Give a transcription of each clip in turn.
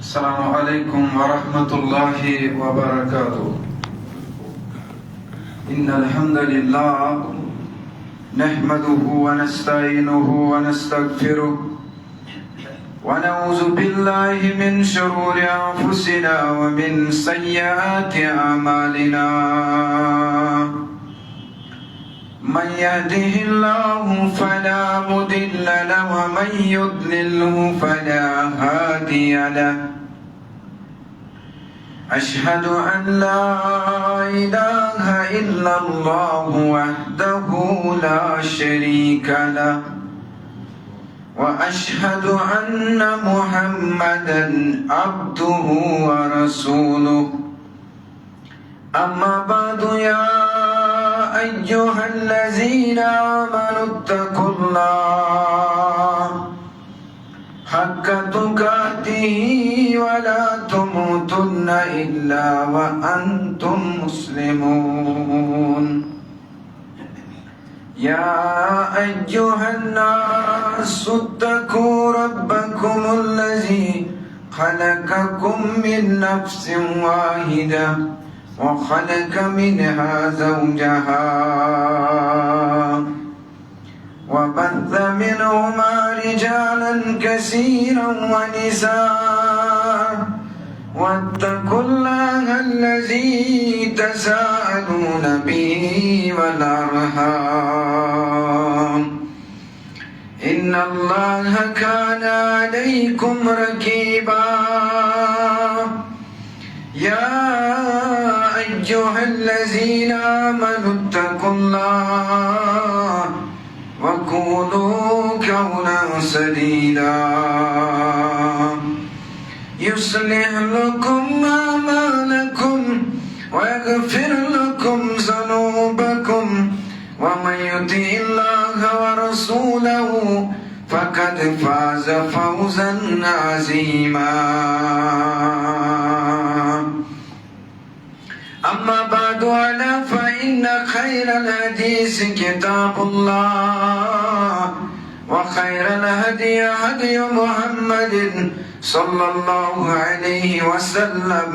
السلام عليكم ورحمة الله وبركاته. إن الحمد لله نحمده ونستعينه ونستغفره ونعوذ بالله من شرور أنفسنا ومن سيئات أعمالنا. من يهده الله فلا مضل له ومن يضلله فلا هادي له. أشهد أن لا إله إلا الله وحده لا شريك له وأشهد أن محمدا عبده ورسوله. أما بعد يا أيها الذين آمنوا اتقوا الله حق تقاته ولا تموتن إلا وأنتم مسلمون. يا أيها الناس اتقوا ربكم الذي خلقكم من نفس واحدة وخلق منها زوجها وبث منهما رجالا كثيرا ونساء واتقوا الله الذي تساءلون به والأرحام إن الله كان عليكم رقيبا. يا أيها الذين آمنوا اتقوا الله وقولوا قولا سديدا يصلح لكم أعمالكم ويغفر لكم ذنوبكم ومن يطع الله ورسوله فقد فاز فوزا عظيما. أما بعد ألا فإن خير الحديث كتاب الله وخير الهدي هدي محمد صلى الله عليه وسلم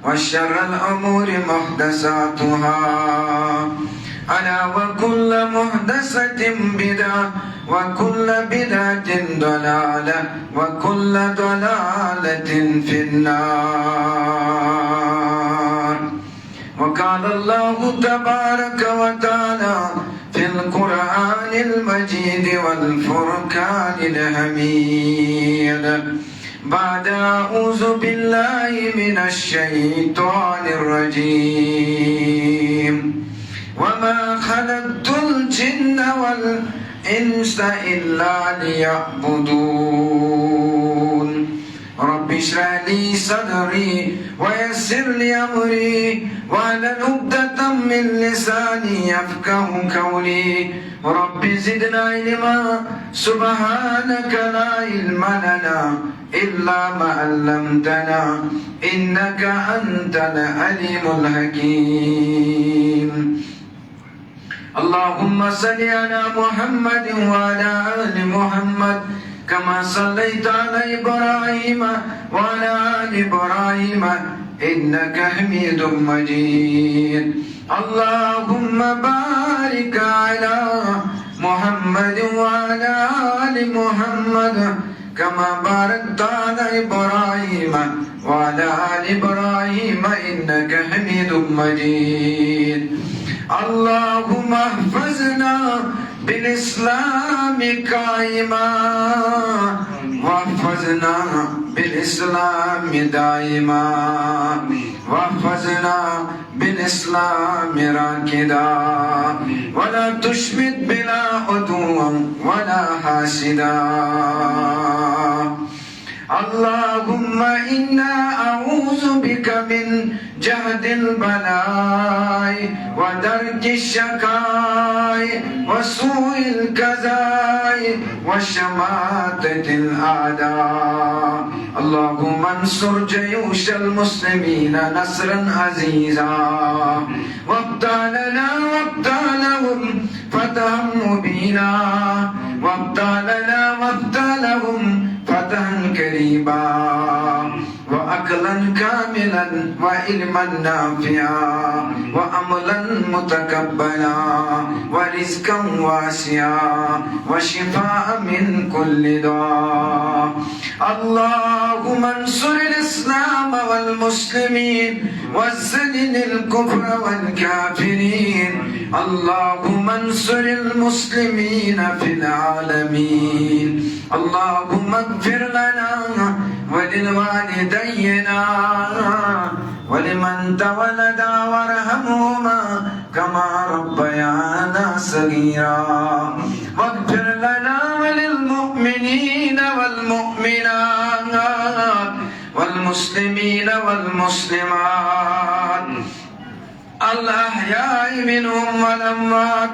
وشر الأمور محدثاتها ألا وكل محدثة بدعة وكل بدعة ضلالة وكل ضلالة في النار. وقال الله تبارك وتعالى في القرآن المجيد والفرقان الحميد بعد أعوذ بالله من الشيطان الرجيم وما خلقت الجن والإنس إلا ليعبدون. رب اشرح لي صدري ويسر لي أمري واحلل عقدة من لساني يفقه قولي. رب زدنا علما سبحانك لا علم لنا إلا ما علمتنا إنك أنت العليم الحكيم. اللهم صل على محمد وعلى آل محمد كما صليت على إبراهيم وعلى آل إبراهيم إنك حميد مجيد. اللهم بارك على محمد وعلى آل محمد كما باركت على إبراهيم وعلى آل إبراهيم إنك حميد مجيد. اللهم احفظنا بالإسلام قائما واحفظنا بالإسلام دائما واحفظنا بالإسلام راكدا ولا تشمت بنا عدوا ولا حاسدا. اللهم إنا أعوذ بك من جهد البلاء ودرك الشقاء وسوء القضاء وشماتة الأعداء. اللهم انصر جيوش المسلمين نصرا عزيزا وابتلنا وابتلهم فتحا مبينا وابتلنا وابتلهم فتحا قريبا عمرا كاملا وعلما نافعا وعملا متقبلا ورزقا واسعا وشفاء من كل داء. اللهم انصر الإسلام والمسلمين وزلزل الكفر والكافرين. اللهم انصر المسلمين في العالمين. اللهم اغفر لنا ولوالدينا ولمن تولدا وارحمهما كما ربيانا صغيرا. واغفر لنا وللمؤمنين والمؤمنات والمسلمين والمسلمات الأحياء منهم والأموات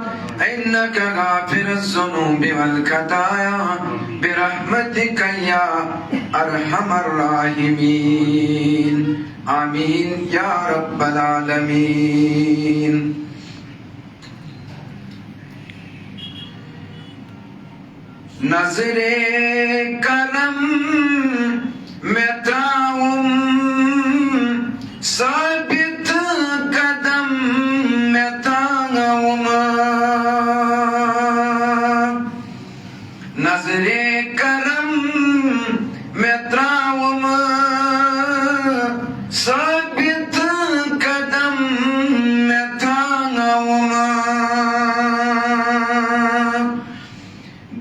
إنك غافر الذنوب والخطايا برحمتك يا أرحم الراحمين. آمين يا رب العالمين. نظر کرم میں تعاون ثابت قدم میں تعاون. نظر کرم میں تعاون ثابت قدم میں تعاون.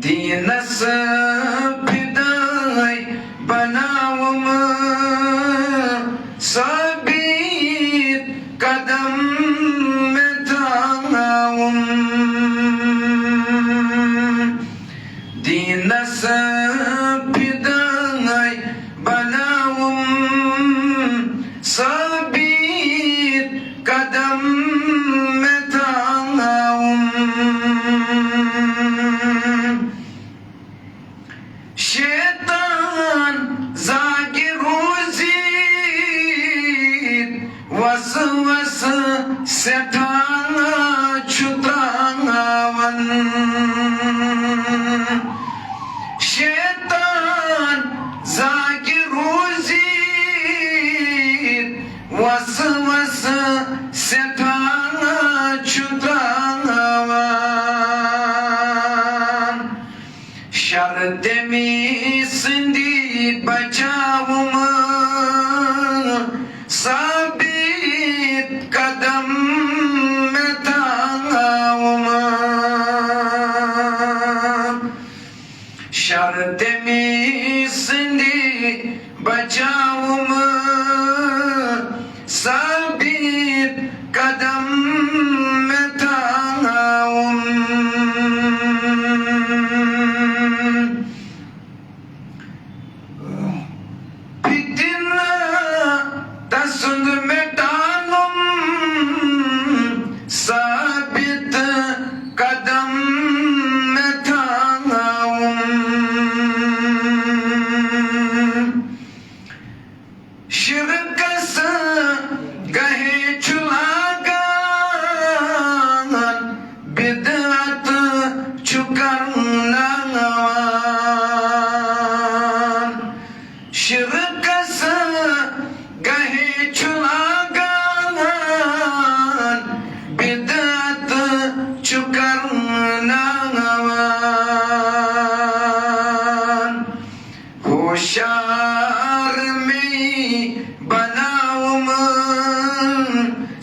دینس پدائی بناوم ثابت قدم میں تعاون. دینس پدائی بناوم ثابت قدم میں تعاون. شیطان زاگی روزید وسوس سٹھانا چھتاون. شیطان زاگی روزید وسوس سٹھانا چھتاون. شرط میں سندی بچاوم ثابت قدم میں تعاون. شرط میں سندی بچاوم ثابت قدم میں تعاون. تسند میں ڈالم ثابت قدم میں تعاون. شرکس گہے چلاگان بدعت چکرناوان. شرکس گہے چلاگان بدعت چکرناوان. ہوشیار میں بناوم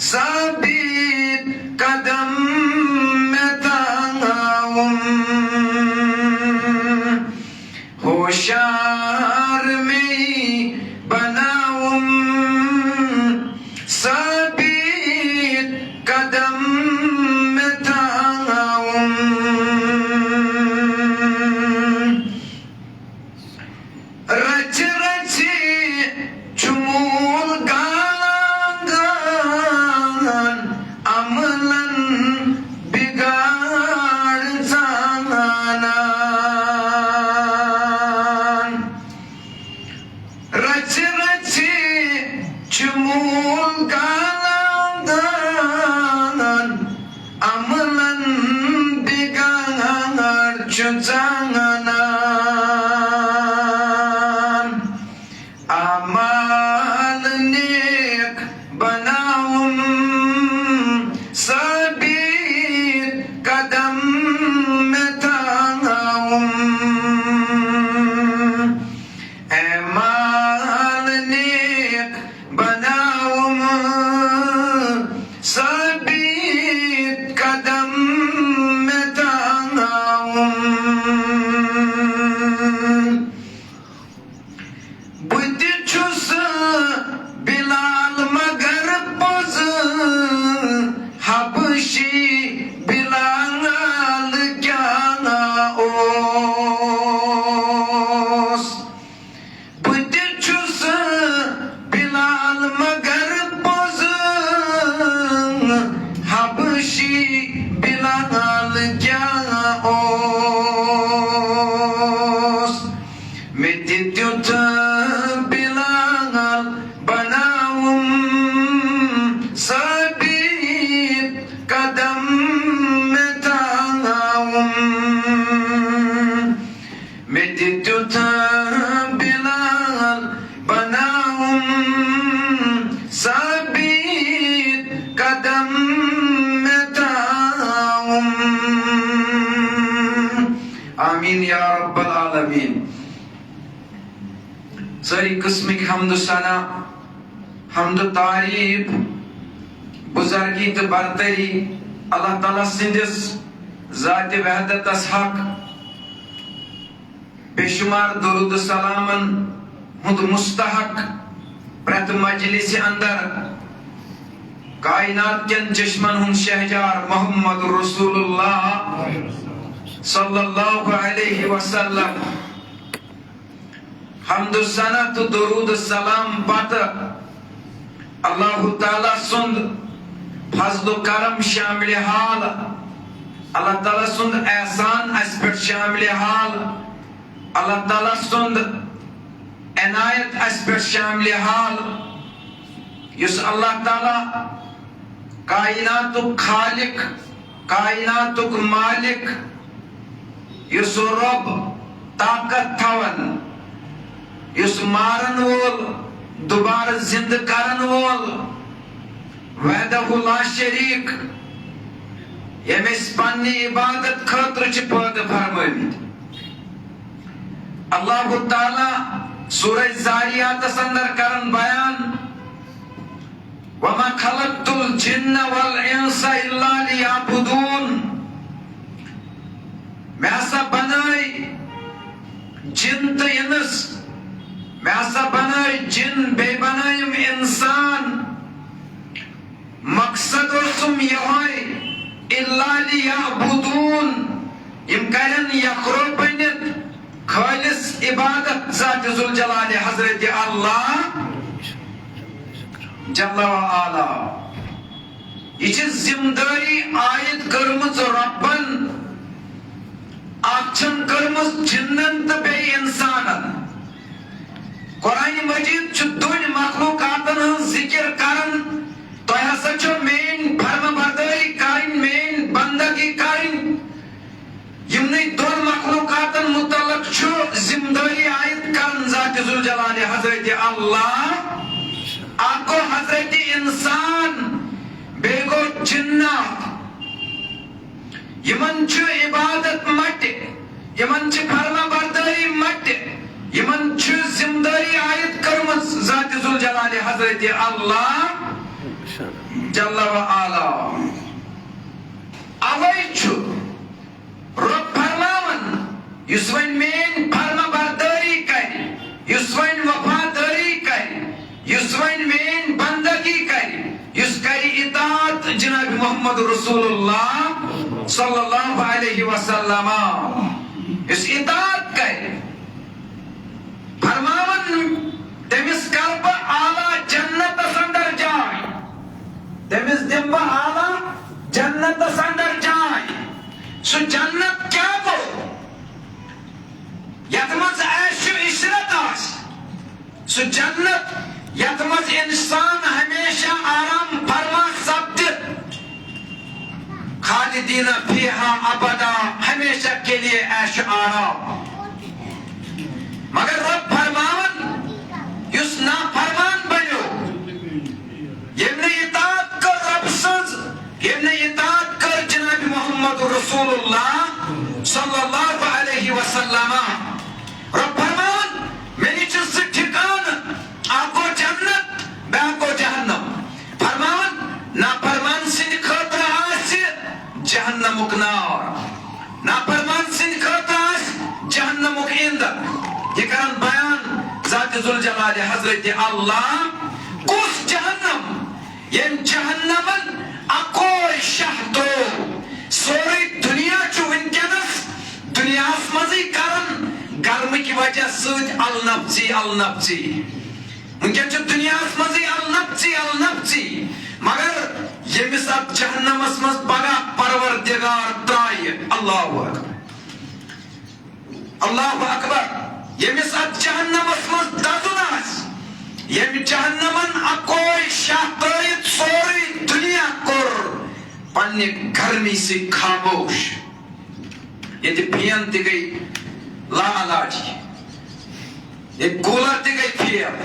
ثابت قدم میں تعاون. ہوشیار میں بناوم ثابت قدم میں تعاون. رچ رچ چمور گالانگان عملاً بگاڑ زانان. تیُتھ بِلال بناوُم ثابت قدم میں تھاوُم میں تیُتھ بِلال بناوُم ثابت قدم میں تھاوُم آمین یا رب العالمین. ساری قسمک حمد و ثنا حمد و تعریف بزرگی تو برتری اللہ تعالیٰ سندس ذات وحدتس حق بے شمار درود و سلامن ہند مستحق پرت مجلس اندر کائنات کن چشمن ہند شہجار محمد رسول اللہ صلی اللہ علیہ وسلم. حمد و ثنا تو درود و سلام پت اللہ تعالیٰ سند فضل و کرم شامل حال اللہ تعالیٰ سند احسان اس پر شامل حال اللہ تعالیٰ سند عنایت اس پر شامل حال یس اللہ تعالیٰ کائنات خالق کائنات مالک یس رب طاقت تھون یس مارن وول دوبارہ زند کرن وول وحدہ لا شریک یمس پننی عبادت خاطر چھ پٲدٕ فرمٲمٕتۍ. اللہ تعالیٰ سورہ زاریاتس اندر کرن بیان وَمَا خَلَقْتُ الْجِنَّ وَالْإِنسَ إِلَّا لِيَعْبُدُونَ میں ہسا بنائی جن تو انس میں ہسا بنائی جن بے بنائیم انسان مقصد اسم یہوئی اِلَّا لِيَعْبُدُونَ یم کرن یخرو بنت خالص عبادت ذات ذوالجلال حضرت اللہ جل و علا. یہ ذمداری عائد کرمز ربن اچھن کرمز جنن تو بے انسانن. قرآن مجید چھ دون مخلوقاتن ہن ذکر کرن تو ہسا چھو مین فرما برداری کرن مین بندگی کرن یمنی دون مخلوقاتن متعلق چھو ذمداری عائد کرن ذات ذوالجلال حضرت اللہ آکو حضرت انسان بیگو جنات یمن چھو عبادت مٹ یمن چھو فرما برداری مٹ یمن چھو ذمداری عائد کرمز ذات ذوالجلال حضرت اللہ جل و علا. اوئی چھو رب فرماون یس ون مین فرما برداری کر یس ون وفاداری کر یس ون مین بندگی کر یس کری اطاعت جناب محمد رسول اللہ صلی اللہ علیہ وسلم یس اطاعت کر فرماون تمس کر بہ اعلیٰ جنت اندر جائے تمس دم بہ اعلیٰ جنت اندر جائے. سو جنت کیا گو یت مز عیش و عشرت آس سو جنت یت مز انسان ہمیشہ آرام فرما سپد خالدین فیہا ابدا ہمیشہ کے لیے عیش و آرام. مگر رب فرماون یس نافرمان بنو یمن اطاعت کر رب سنز یمن اطاعت کر جناب محمد رسول اللہ صلی اللہ علیہ وسلم. رب فرماون میری چیز ٹھکان آکو جنت بیاکو جہنم. فرماون نافرمان سند خاطر آس جہنمک نار نافرمان سند خاطر آس جہنمک ایندھن. یہ کرن بیان ذات ذوالجلال حضرت اللہ کس جہنم یم جہنمن اکوئی شہدو سوری دنیا چھو ونکنس دنیا مزی کرن گرم کی وجہ سوچ النفسی النفسی ونکن چھو دنیا مزی النفسی مگر یہ مثال جہنم اسمس بگا پروردگار ترائی. اللہ اکبر اللہ اکبر. یہ مثال جہنم یم جہنمن اکوئی شاہ ترایت سوری دنیا کور پنہ گرمی سے خاموش. یہ پھین تہ گئی لا علاجی، یہ کولر تہ گئی فیل،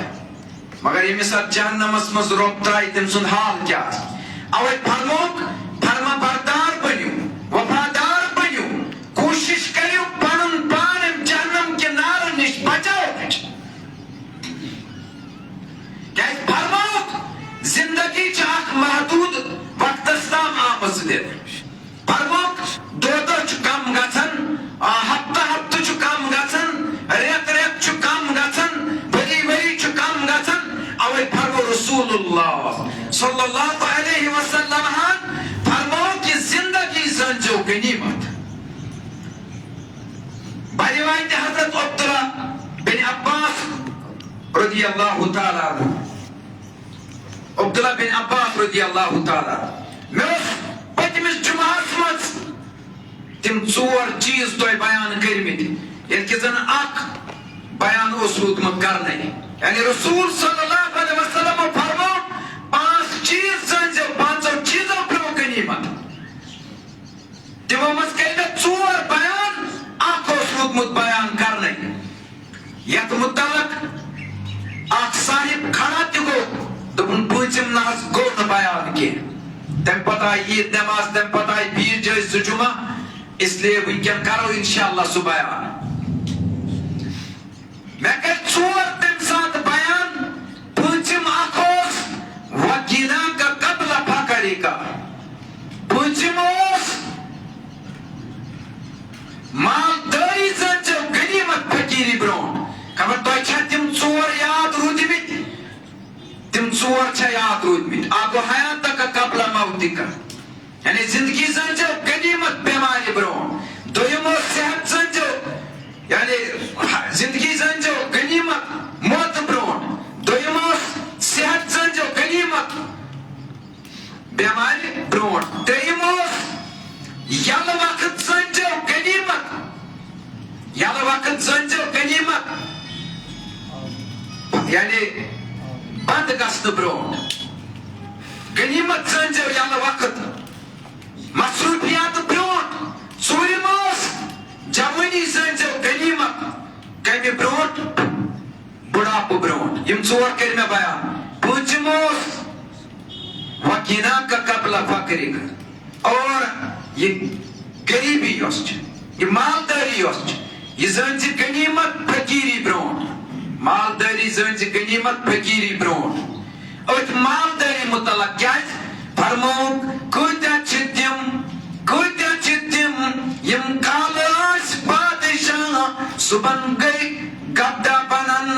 مگر یمس ات جہنمس مز رۄب ترایہِ تٔمۍ سُنٛد حال کیٛاہ آسہِ. اوے فرموک فرما بردار بنیو، وفادار بنیو، کوشش کریو پنن پان ام جہنم کے نارن نش بچاونٕچ. کیازِ فرموک زندگی چھ اکھ محدود وقتس تام آمٕژ دِنہٕ. فرموک دۄہ دۄہ چھُ کم گژھان، ہفتہٕ ہفتہٕ چھُ کم گژھان، رٮ۪تھ رٮ۪تھ چھُ کم گژھان، ؤری ؤری چھُ کم گژھان. اوے فرمو رسول اللہ صلی اللہ علیہ وسلم فرمو کہ زندگی زنجو غنیمت. بروایت حضرت عبداللہ بن عباس رضی اللہ تعالی عنہ، عبداللہ بن عباس رضی اللہ تعالی مےٚ اوس پٔتمِس جمعہس منٛز تِم ژور چیٖز تۄہہِ بیان کٔرمٕتۍ ییٚلہِ کہِ زن اکھ بیان اوس روٗدمُت کرنے. یعنی رسول صلی اللہ علیہ وسلم فرمو 5 چیٖز زٲنۍزیو 5 چیٖزو برٛونٛہہ غنیمت. تِمو منٛز کٔرۍ مےٚ 4 بیان، اکھ اوس روٗدمُت بیان کرنے یتھ متعلق اکھ صاحب کھڑا تہِ گوٚو دوٚپُن پوٗنٛژِم نہ حظ گوٚو نہٕ بیان کینٛہہ. تمہِ پتہٕ آیہِ عیٖد نٮ۪ماز، تمہِ پتہٕ آیہِ بیٚیِس جایہِ 2 جمعہ، اس لیے وٕنکٮ۪ن کرو انشاءاللہ سُہ بیان. مےٚ کٔرۍ 4 تمہِ ساتہٕ بیان. پوٗنٛژِم اکھ اوس وغیٖناکا قبل فقریکا. پوٗنٛژِم اوس مالدٲری زٲنۍزیو غنیمت فقیٖری برٛونٛہہ. خبر تۄہہِ چھا تِم 4 یاد روٗدمٕتۍ؟ تِم 4 چھا یاد روٗدمٕتۍ؟ اکھ گوٚو حیاتکا قبل موتکا، یعنی زندگی زٲنۍزیو غنیمت بٮ۪مارِ برٛونٛہہ. دوٚیِم اوس صحت زٲنۍزیو، یعنی زندگی زٲنۍزیو غنیمت موتہٕ برٛونٛٹھ. دوٚیِم اوس صحت زٲنۍزیو غنیمت بٮ۪مارِ برٛونٛٹھ. ترٛیٚیِم اوس یلہٕ وقت زٲنۍزیو غنیمت، یلہٕ وقت زٲنۍزیو غنیمت یعنی بنٛد گژھنہٕ برٛونٛٹھ. غنیمت زٲنۍزیو یلہٕ وقت مصروٗفیات برٛونٛٹھ. ژوٗرِم اوس جوٲنی زٲنۍزیو غنیمت کمہِ برٛونٛٹھ؟ بُڈاپہٕ برٛونٛٹھ. یِم 4 کٔرۍ مےٚ بیان. پوٗنٛژِم اوس وغیٖناکا قبل فقریکا. اور یہِ غریٖبی یۄس چھِ، یہِ مالدٲری یۄس چھِ، یہِ زٲنۍ زِ غنیمت فقیٖری برٛونٛٹھ. مالدٲری زٲنۍ زِ غنیمت فقیٖری برٛونٛٹھ. أتھۍ مالدٲری متعلق کیٛازِ فرمووُکھ کۭتیاہ چھِ تِم یِم کالہٕ ٲسۍ بادشاہ صُبحن گٔے گدا بنن.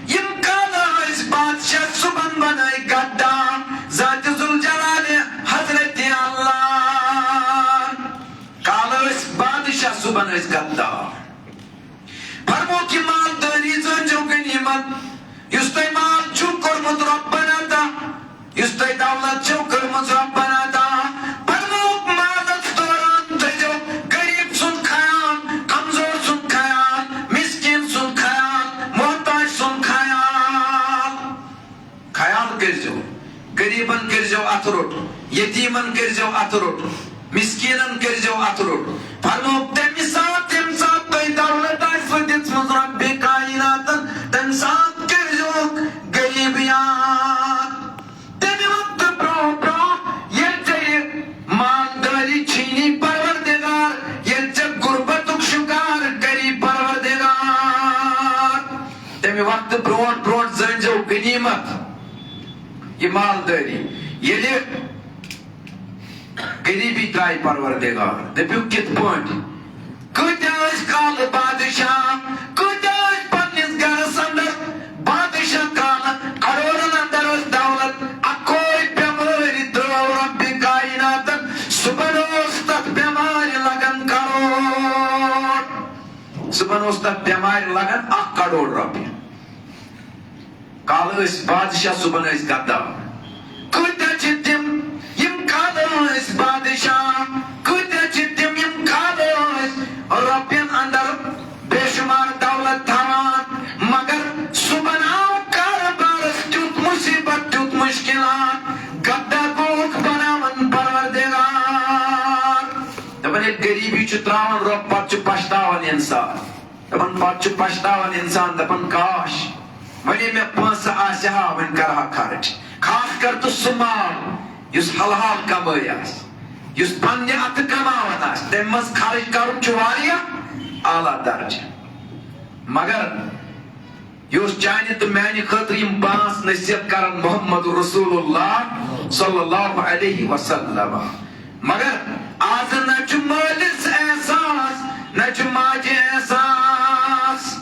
یِم کالہٕ ٲسۍ بادشاہ صُبحن بنٲے گدا. ذاتِ ذوالجلالِ حضرت اللہ کالہٕ ٲسۍ بادشاہ صُبحن ٲسۍ گدا. فرمووُکھ یہِ مالدٲری زٲنۍزیو غنیمت، یُس تۄہہِ مال چھُو کوٚرمُت رۄبنا عطا، یُس تۄہہِ دولت چھو کٔرمٕژ رۄبنا عطا. فرمووُکھ مالس دوران تھٲیزیو غریٖب سُنٛد خیال، کمزور سُنٛد خیال، مسکیٖن سُنٛد خیال، محتاج سُنٛد خیال. خیال کٔرۍزیو. غریٖبن کٔرۍزیو اَتھٕ روٚٹ، یتیٖمن کٔرۍزیو اَتھٕ روٚٹ، مسکیٖنن کٔرۍزیو اَتھٕ روٚٹ. فرمووُکھ تمہِ ساتہٕ ییٚمہِ ساتہٕ تۄہہِ دولت آسوٕ دِژمٕژ رۄبِ کایناتن تمہِ ساتہٕ کٔرۍزیوکھ غریٖب یاد. تمہِ وقتہٕ برٛونٛہہ برٛونٛہہ ییٚلہِ ژےٚ مالدٲری چھیٖنی پروردگار، ییٚلہِ ژےٚ غُربتُک شِکار کری پروردگار، تمہِ وقتہٕ برٛونٛٹھ برٛونٛٹھ زٲنۍزیو غنیمت یہِ مالدٲری. ییٚلہِ غریٖبی ترٛایہِ پروردگار، دٔپِو کِتھ پٲٹھۍ؟ کۭتیاہ ٲسۍ کالہٕ بادشاہ، کۭتیاہ ٲسۍ پننِس گرس انٛدر بادشاہ کالہٕ، کروڑن انٛدر ٲس دولت. اکوے بٮ۪مٲرۍ ترٲو رۄبِ کایناتن، صُبحن اوس تتھ بٮ۪مارِ لگان کروڑ. صُبحن اوس تتھ بٮ۪مارِ لگان 1 کروڑ رۄپیہِ. کالہٕ ٲسۍ بادشاہ، صُبحن ٲسۍ گدا. کۭتیاہ چھِ تِم یِم کالہٕ ٲسۍ بادشاہ، کۭتیاہ چھِ تِم یِم کالہٕ ٲسۍ رۄپین انٛدر بے شُمار دولت تھاوان، مگر صُبحن آو کارٕبار غریبی تراون رب پتہ پچھتاون انسان دپان پتہ پچھتاون انسان دپان کاش ونے میں پونسہ آسہ ہا ون کرہا خرچ خاص کر تو سہ مال یس حلال کمٲے آسہِ یس پننہِ اتھٕ کماوان آسہِ تمہِ منٛز خرچ کرُن چھُ واریاہ اعلیٰ درجہ مگر یہ چانہ تو میانہ خاطر یم پانچ نصیحت کرن محمد رسول اللہ صلی اللہ علیہ وسلم مگر آج نہ مالس احساس نہ ماجہ احساس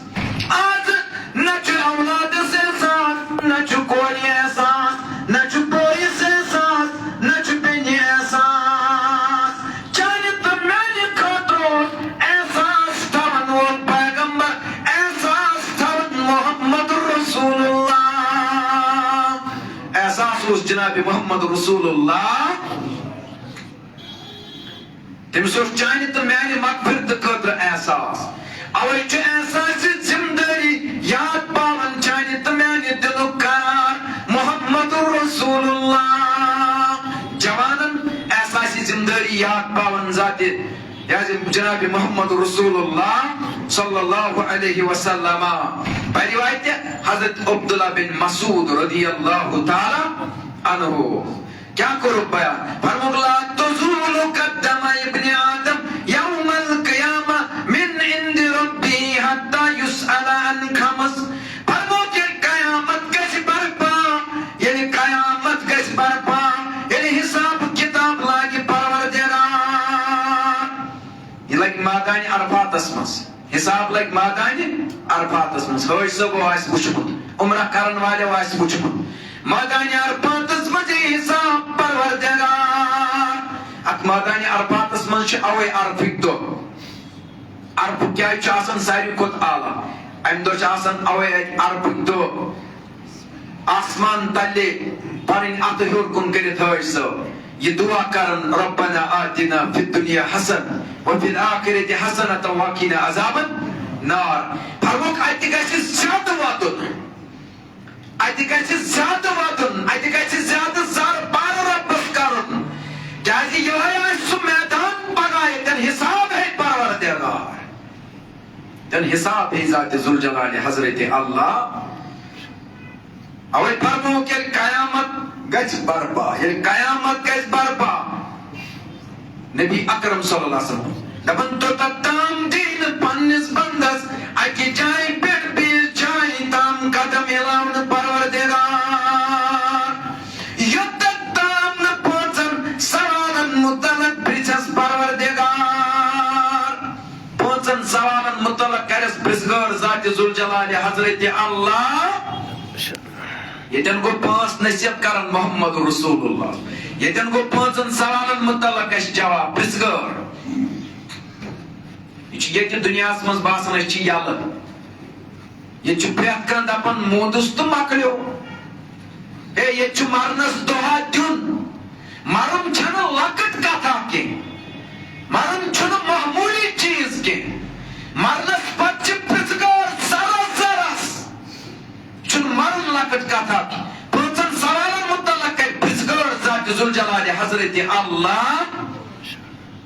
آج نہ اولادس احساس نہ کورِ احساس نہ بٲیِس احساس نہ بیٚنہِ احساس چانہ تو میانہ خاطر احساس تھاون وول پیغمبر احساس تھاون محمد رسول اللہ احساس اس جناب محمد رسول اللہ تمس چانہ تو میانہ مغفرت خاطر احساس اوے احساس ذمہ داری یاد پاون چانہ تو میانہ دلک قرار محمد رسول اللہ جوانن احساس ذمہ داری یاد پاون ذات جناب محمد رسول اللہ صلی اللہ علیہ وسلم روایت حضرت عبداللہ بن مسعود رضی اللہ تعالی عنہ کیا کرو بیان فرمود لا تزول قدم ابن آدم یوم القیامہ من عند ربی حتی یسأل عن خمس فرمود یہ قیامت کیسے برپا یعنی قیامت کیسے برپا یعنی حساب کتاب لاگی پروردگار یہ لگی مادانی عرفات اسمس حساب لگ مادانی عرفات اسمس حج صبح آس وچھمت عمرہ کرن والے آس وچھمت مادانی عرفات اسمس حساب پروردگار اک مادانی عرفات اسمس اوے عرفک دو عرف کیا آسان ساری کھت اعلیٰ ام دو آسان اوے عرفک دو آسمان تلے پنن اتھ ہیور کن کرت حج صبح یہ دعا کرن ربنا آتنا فی الدنیا حسن وفی الآخرت حسنۃ وقنا عذاب النار فرموک اتہ گژھِ زیادٕ واتُن اتہ گژھِ زیادٕ واتُن اتہ گژھِ زیادٕ زار بار ربس کرُن کیازِ یہے آسہِ سُہ میدان پگاہ ییٚتٮ۪ن حساب ہے پروردگار ییٚتٮ۪ن حساب ہے ذات ذوالجلال حضرت اللہ اوے فرموک ییٚلہِ قیامت گژھِ برپا ییٚلہِ قیامت گژھِ برپا نبی اکرم صلی اللہ علیہ وسلم دپن توٚتتھ تام دِیہِ پننِس بندس اکہِ جایہِ پٮ۪ٹھ بیٚیِس جایہِ تام قدم ہلاونہٕ پروردگار یوٚتتھ تام نہٕ پانٛژن سوالن متعلق پرژھس پروردگار پانٛژن سوالن متعلق کرس پرژھگار ذات ذوالجلال حضرت اللہ یتن گو پانچ نصیحت کرن محمد رسول اللہ یتن گو پانچن سوالن متعلق اس جواب پرژھگار یہ دنیا مز باسان یل یہ پریت کان دپان مودس تو مکلیو اے یہ مرنس دہا دن مرن چھن لکٹ کتھا کی مرن چھن معمولی چیز کی مرنس پتہ پرژھگار زرس زرس چھن مرن لکٹ کتھا کی پانچن سوالن متعلق کر پرژھگار ذات ذوالجلال حضرت اللہ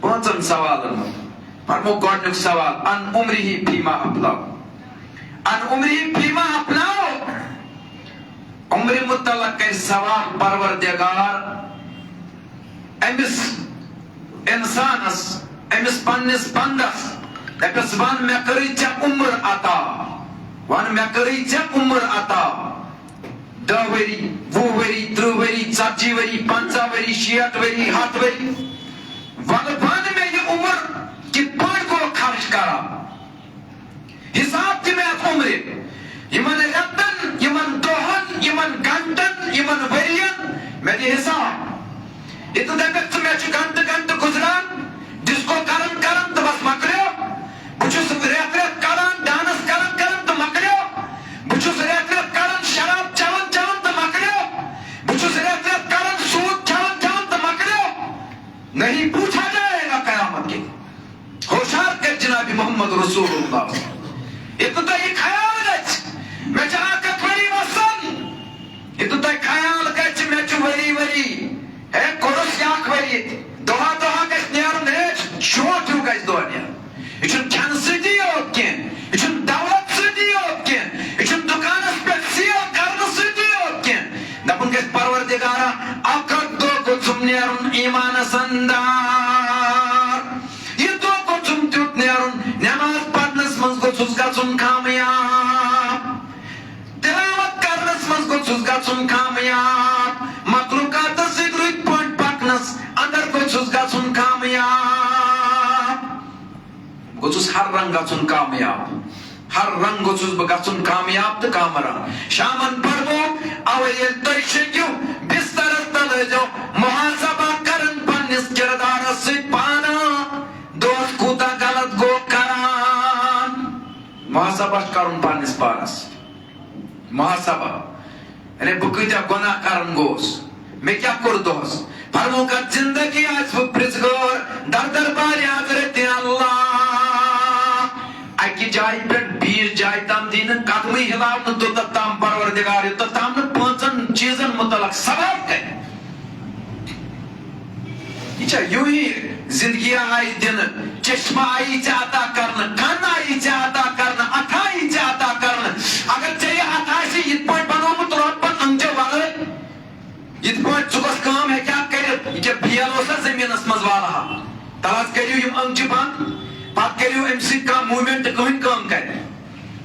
پانچن سوالن فرمو گۄڈنیُک سوال ان عمرہ فیما افلاو ان عمرہ فیما افلاو عمر متعلق کر سوال پروردگار امس انسانس امس پننس بندس دپس ون مے کری ژےٚ عمر عطا ون مے کری ژےٚ عمر عطا 10 ؤری 20 ؤری 30 ؤری 40 ؤری 50 ؤری 60 ؤری 100 ؤری ون مے یہ عمر کت پٲٹھۍ گوٚو خرچ کران حساب دِ مےٚ اتھ عمرِ یمن رٮ۪تن یمن دۄہن یمن گنٹن یمن ؤرین مےٚ دِ حساب یہِ تہٕ دپکھ ژٕ مےٚ چھُ گنٹہٕ گنٹہٕ گُزران ڈسکو کران کران تہٕ بس مکلیو بہٕ چھُس رٮ۪تھ رٮ۪تھ کران ڈانس کران کران تہٕ مکلیو بہٕ چھُس رٮ۪تھ رٮ۪تھ کران شراب چٮ۪وان چٮ۪وان تہٕ مکلیو بہٕ چھُس رٮ۪تھ رٮ۪تھ کران سوٗد کھٮ۪وان کھٮ۪وان تہٕ مکلیو نہیں پوچھا جائے گا قیامت کے ہوشیار کر جناب محمد رسول اللہ اتنا یہ خیال گچھ میں چاہ کر وری وسن اتنا خیال گچھ میں چھ وری وری اے کورس یاک وری دوہا دوہا گچھ نیا پسندار یہ دو گوژھُم تیُتھ نیرُن نٮ۪ماز پرنس منٛز گوٚژھُس گژھُن کامیاب تلاوت کرنس منٛز گوٚژھُس گژھُن کامیاب مخلوقاتس سۭتۍ رٕتۍ پٲٹھۍ پکنس اندر گوٚژھُس گژھُن کامیاب گوٚژھُس ہر رنگ گژھُن کامیاب ہر رنگ گوٚژھُس بہٕ گژھُن کامیاب تہٕ کامران شامن پرو اوے ییٚلہِ تُہۍ شیٚنگِو بسترس تل ٲسۍزیو محاسبہ کرن پننس کردارس سۭتۍ پانہٕ دوس کوٗتاہ غلط گوٚو کران محاسبہ چھُ کرُن پننس پانس محاسبہ یعنی بہٕ کۭتیاہ گۄناہ کران گوس مےٚ کیاہ کوٚر دۄہس فرموک زندگی آسہِ بہٕ پرٛژھگار در دربارِ حضرت اللہ اکہِ جایہِ پٮ۪ٹھ بیٚیِس جایہِ تام دی نہٕ قدمٕے ہلاونہٕ توٚتتھ تام پروردگار یوٚتتھ تام نہٕ پانٛژن چیٖزن متعلق سوال کرِ یہ چھا یوں ہی زندگی آئی دنہٕ چشمہ آئی ژےٚ عطا کرنہٕ کن آئی ژےٚ عطا کرنہٕ اتھ آئی ژےٚ عطا کرنہٕ اگر ژےٚ یہِ اتھ آسہِ یِتھ پٲٹھۍ بنومُت رۄبن أنٛدیو ورٲے یِتھ پٲٹھۍ ژٕ گوٚژھ کٲم ہیٚکہِ کٔرِتھ یہِ کیٛاہ بیل اوسا زٔمیٖنس منٛز والہا تل حظ کٔرِو یِم أنٛگچہِ بنٛد پتہٕ کٔرِو امہِ سۭتۍ کانٛہہ موٗمینٹ کٕہٕنۍ کٲم کرِ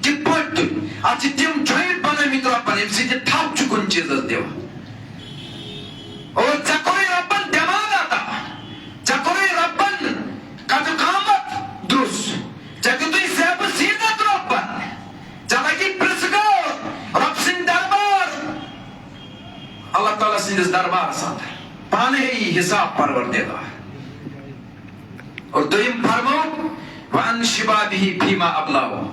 کِتھ پٲٹھۍ تُہۍ اتھ چھِ تِم جویِنٹ بنٲومٕتۍ رۄبن ییٚمہِ سۭتۍ یہِ تھپھ چھُ کُنہِ چیٖزس دِوان اور ژےٚ کوٚرُے رۄبن دٮ۪ماغ عطا ژےٚ کوٚرُے رۄبن قدٕ قامت دُرُس ژےٚ دیُتُے زیبہٕ زیٖنت رۄبن ژےٚ لگی پرٛژھگار رۄب سٕنٛدۍ دربار اللہ تعالیٰ سٕنٛدِس دربارس انٛدر پانہٕ ہیٚیی حساب پروردگار اور دوٚیِم فرمو وَأَن شِبابِهِ فیٖما أبلاہُ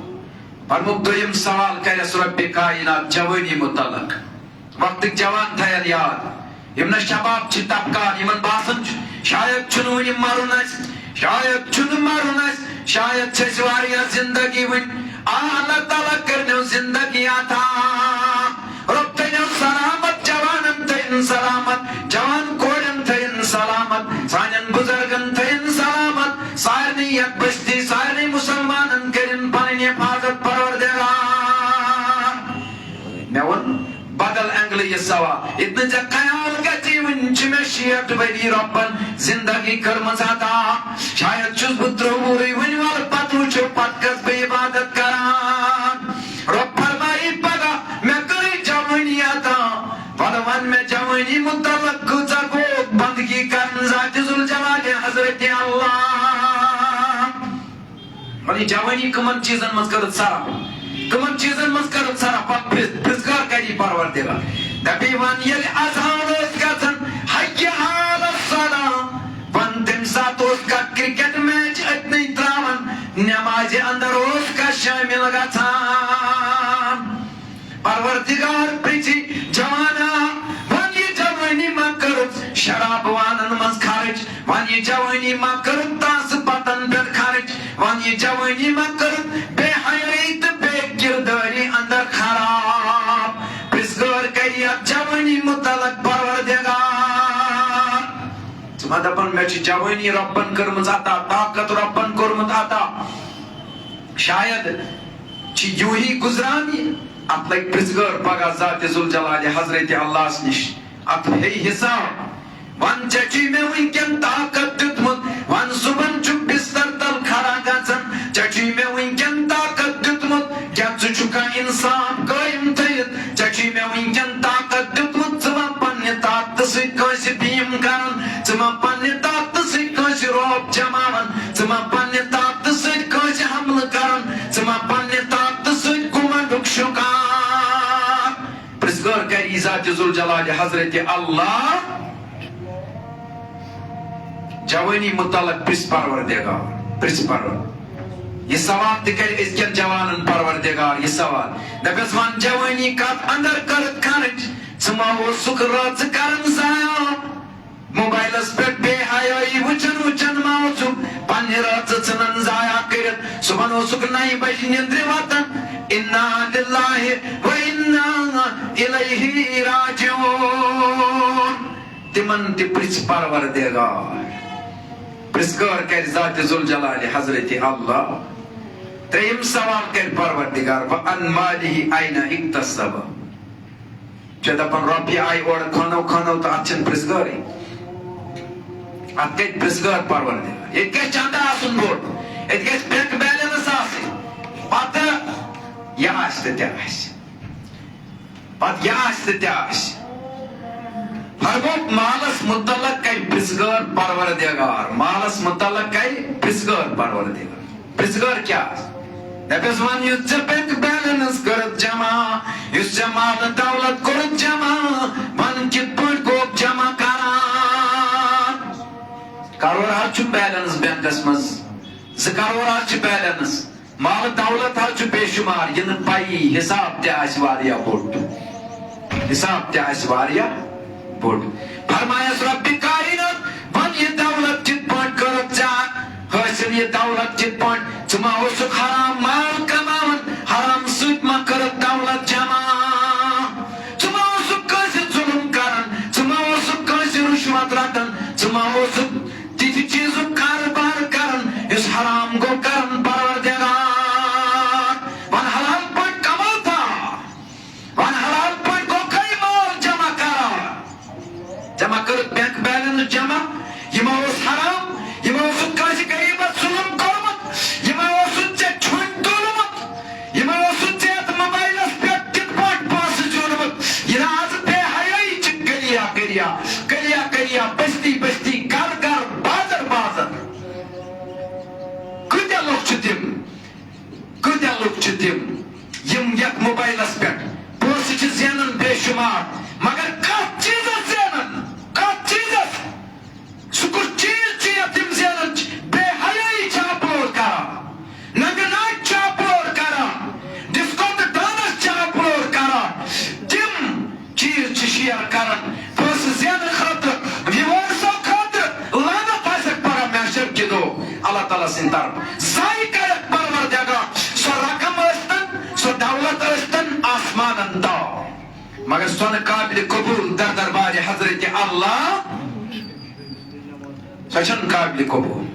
فرموک دوٚیِم سوال کرٮ۪س رۄبِ کائنات جوٲنی متعلق وقتٕکۍ جوان تھاین یاد یِم نہ شباب چھِ طبقات یِمن باسان چھُ شاید چھُنہٕ وُنہِ مرُن اسہِ شاید چھُنہٕ مرُن اسہِ شاید چھِ اسہِ واریاہ زندگی وُنہِ اللہ تعالیٰ کٔرنو زندگی عطا رۄب تھٲینو سلامت جوانن تھٲیِن سلامت جوان کورٮ۪ن تھٲیِن سلامت سانٮ۪ن بُزرگن تھٲیِن سلامت سارنٕے یتھ بستی سارنٕے مُسلمانن کٔرِن پنٕنۍ حفاظت پروردگار مےٚ ووٚن بدل اینگلہٕ یہِ سوال ییٚتہِ نہٕ ژےٚ خیال گژھی وُنہِ چھِ مےٚ 60 ؤری رۄبن زندگی کٔرمٕژ عطا شاید چھُس بہٕ 30 وُہرٕے وُنہِ وَلہٕ پتہٕ وٕچھو پتہٕ کٔژ بہٕ عبادت کران رۄب فرمایی پگاہ مےٚ کٔرٕے جوٲنی عطا وَلہٕ وَن مےٚ جوٲنی متعلق کۭژاہ گوٚو بندگی کرن ذاتِ ذوالجلالِ حضرت اللہ وَلہٕ یہِ جوٲنی کٕمن چیٖزن منٛز کٔرٕتھ صرف کٕمن چیٖزن منٛز کٔرٕتھ صرف پتہٕ پرٛژھگار کری پروردگار دپی وَن ییٚلہِ اذان اوس گژھان حیّ علی الصلاۃ وَن تمہِ ساتہٕ اوس کانٛہہ کرکٹ میچ أتنٕے تراوان نٮ۪مازِ اندر اوس کانٛہہ شٲمِل گژھان پروردگار پرٛژھی جوانا وَن یہِ جوٲنی ما کٔرٕتھ شراب وانن منٛز خرٕچ وَن یہِ جوٲنی ما کٔرٕتھ تاسہٕ پتن پٮ۪ٹھ خرٕچ وَن یہِ جوٲنی ما کٔرٕتھ بے حیٲیی تہٕ بے کردٲری اندر خراب پرٛژھگار کری اتھ جوٲنی متعلق پروردگار ژٕ ما دپان مےٚ چھِ جوٲنی رۄبن کٔرمٕژ عطا طاقت رۄبن کوٚرمُت عطا شاید چھِ یوٗں ہی گُزران یہِ اتھ لگہِ پرٛژھگار پگاہ ذاتِ ذوالجلالِ حضرت اللہس نِش اتھ ہیٚیہِ حساب وَن ژےٚ چھُے مےٚ وٕنکٮ۪ن طاقت دیُتمُت وَن صُبحن چھُ بستر تل کھڑا گژھان ژےٚ چھُے مےٚ وٕنکٮ۪ن طاقت دیُتمُت کیٛاہ ژٕ چھُکھا انصاف قٲیِم تھٲیِتھ ژےٚ چھُے مےٚ وٕنکٮ۪ن طاقت دیُتمُت ژٕ ما پننہِ طاقتہٕ سۭتۍ کٲنٛسہِ بھیٖم کران ژٕ ما پننہِ طاقتہٕ سۭتۍ کٲنٛسہِ رۄب جماوان ژٕ ما پننہِ طاقتہٕ سۭتۍ کٲنٛسہِ حملہٕ کران ژٕ ما پننہِ طاقتہٕ سۭتۍ گُمنڈُک شُکار پرٛژھگار کری ذاتِ ذوالجلالِ حضرت اللہ جوٲنی متعلق پرٛژھ پروردگار پرٛژھ پروردگار یہ سوال تہِ کرِ أزکٮ۪ن جوانن پروردگار یہ سوال دپٮ۪س وَن جوٲنی کتھ اندر کٔرٕتھ خرٕچ ژٕ ما اوسُکھ رٲژٕ کران ضایع موبایلس پٮ۪ٹھ بے حیٲیی وٕچھان وٕچھان ما اوسُکھ پننہِ رٲژٕ ژھٕنان ضایع کٔرِتھ صُبحن اوسُکھ 9 بجہِ نِندرِ وۄتھان اِنا لِلٰہِ وَ اِنا اِلیہِ راجعوٗن تِمن تہِ پرٛژھ پروردگار پرٛژھگار کرِ ذاتِ ذوالجلالِ حضرت اللہ ترٛیٚیِم سوال کرِ پروردگار وَأَن مالِهِ أَيْنَ اِکتسب چھےٚ دپان رۄپیہِ آیہِ اورٕ کھنو کھنو تہٕ اتھ چھنہٕ پرٛژھگارٕے ات گئی پرزگار پروردگار یہ گژھِ چندہ آسُن بوٚڑ ییٚتہِ گژھِ بینک بیلنس آسٕنۍ پتہٕ یہِ آسہِ تہٕ تہِ آسہِ پتہٕ یہِ آسہِ تہٕ تہِ آسہِ فرمووُکھ مالس متعلق کرِ پرزگار پروردگار مالس متعلق کرِ پرزگار پروردگار پرزگار کیٛاہ آسہِ دپیس ون یُس ژےٚ بینک بیلنس کٔرٕتھ جمع یُس ژےٚ مال دولت کوٚرُتھ جمع ون کِتھ پٲٹھۍ گوٚو جمع کران کرور حظ چھُ بیلنس بینکس منٛز 2 کرور حظ چھُ بیلنس مال دولت حظ چھُ بے شُمار یہِ نہٕ پیی حساب تہِ آسہِ واریاہ بوٚڑ حساب تہِ آسہِ واریاہ بوٚڑ فرمایس رۄبہِ کائنات ون یہِ دولت کِتھ پٲٹھۍ کٔرٕتھ ژےٚ حٲصِل یہِ دولت کِتھ پٲٹھۍ ژٕ ما اوسُکھ حرام مال کماوان حرام سۭتۍ ما کٔرٕتھ دولت جمع ژٕ ما اوسُکھ کٲنٛسہِ ظُلم کران ژٕ ما اوسُکھ کٲنٛسہِ رُشوت رٹان ژٕ ما اوسُکھ تِتھِ چیٖزُک کارٕبار کران یُس حرام گوٚو کران پروردگار ون حلال پٲٹھۍ کماوتا ون حلال پٲٹھۍ گوٚو کٔہۍ مال جمع کران جمع کٔرٕتھ بینک بیلنس جمع یِمو اوس حرام یِمو اوسُکھ کٲنٛسہِ غریٖبس ظُلم کوٚرمُت یِمو اوسُکھ ژےٚ چھُنۍ تُلمُت یِمو اوسُکھ ژےٚ یتھ موبایلس پٮ۪ٹھ کِتھ پٲٹھۍ پونٛسہٕ زیوٗنمُت یہِ نہٕ آز بے حیٲیی چھِ گلیا گلیا گلیا گلیا بستی بستی گر گر بازر بازر کۭتیاہ لُکھ چھِ تِم یِم یتھ موبایلس پٮ۪ٹھ پونٛسہٕ چھِ زینان بے شُمار مگر کتھ چیٖزس زینان کتھ چیٖزس سُہ کُس چیٖز چھُ یتھ تِم زینان چھِ بے حیٲیی چھِ اپلوڈ کران ننگہٕ ناچ چھِ اپلوڈ کران ڈسکو تہٕ ڈانس چھِ اپلوڈ کران تِم چیٖز چھِ شیر کران پونٛسہٕ زینہٕ خٲطرٕ ویوٲرسو خٲطرٕ لعنت آسٮ۪کھ پگاہ محشر کہِ دۄہ اللہ تعالیٰ سٕنٛدِ طرفہٕ ضایہِ کرکھ پروردگار سۄ رقم ٲسۍتن سۄ دولت ٲسۍتن آسمانن تام مگر سۄ نہٕ قابلِ قبوٗل در دربارِ حضرت اللہ سۄ چھنہٕ قابلِ قبوٗل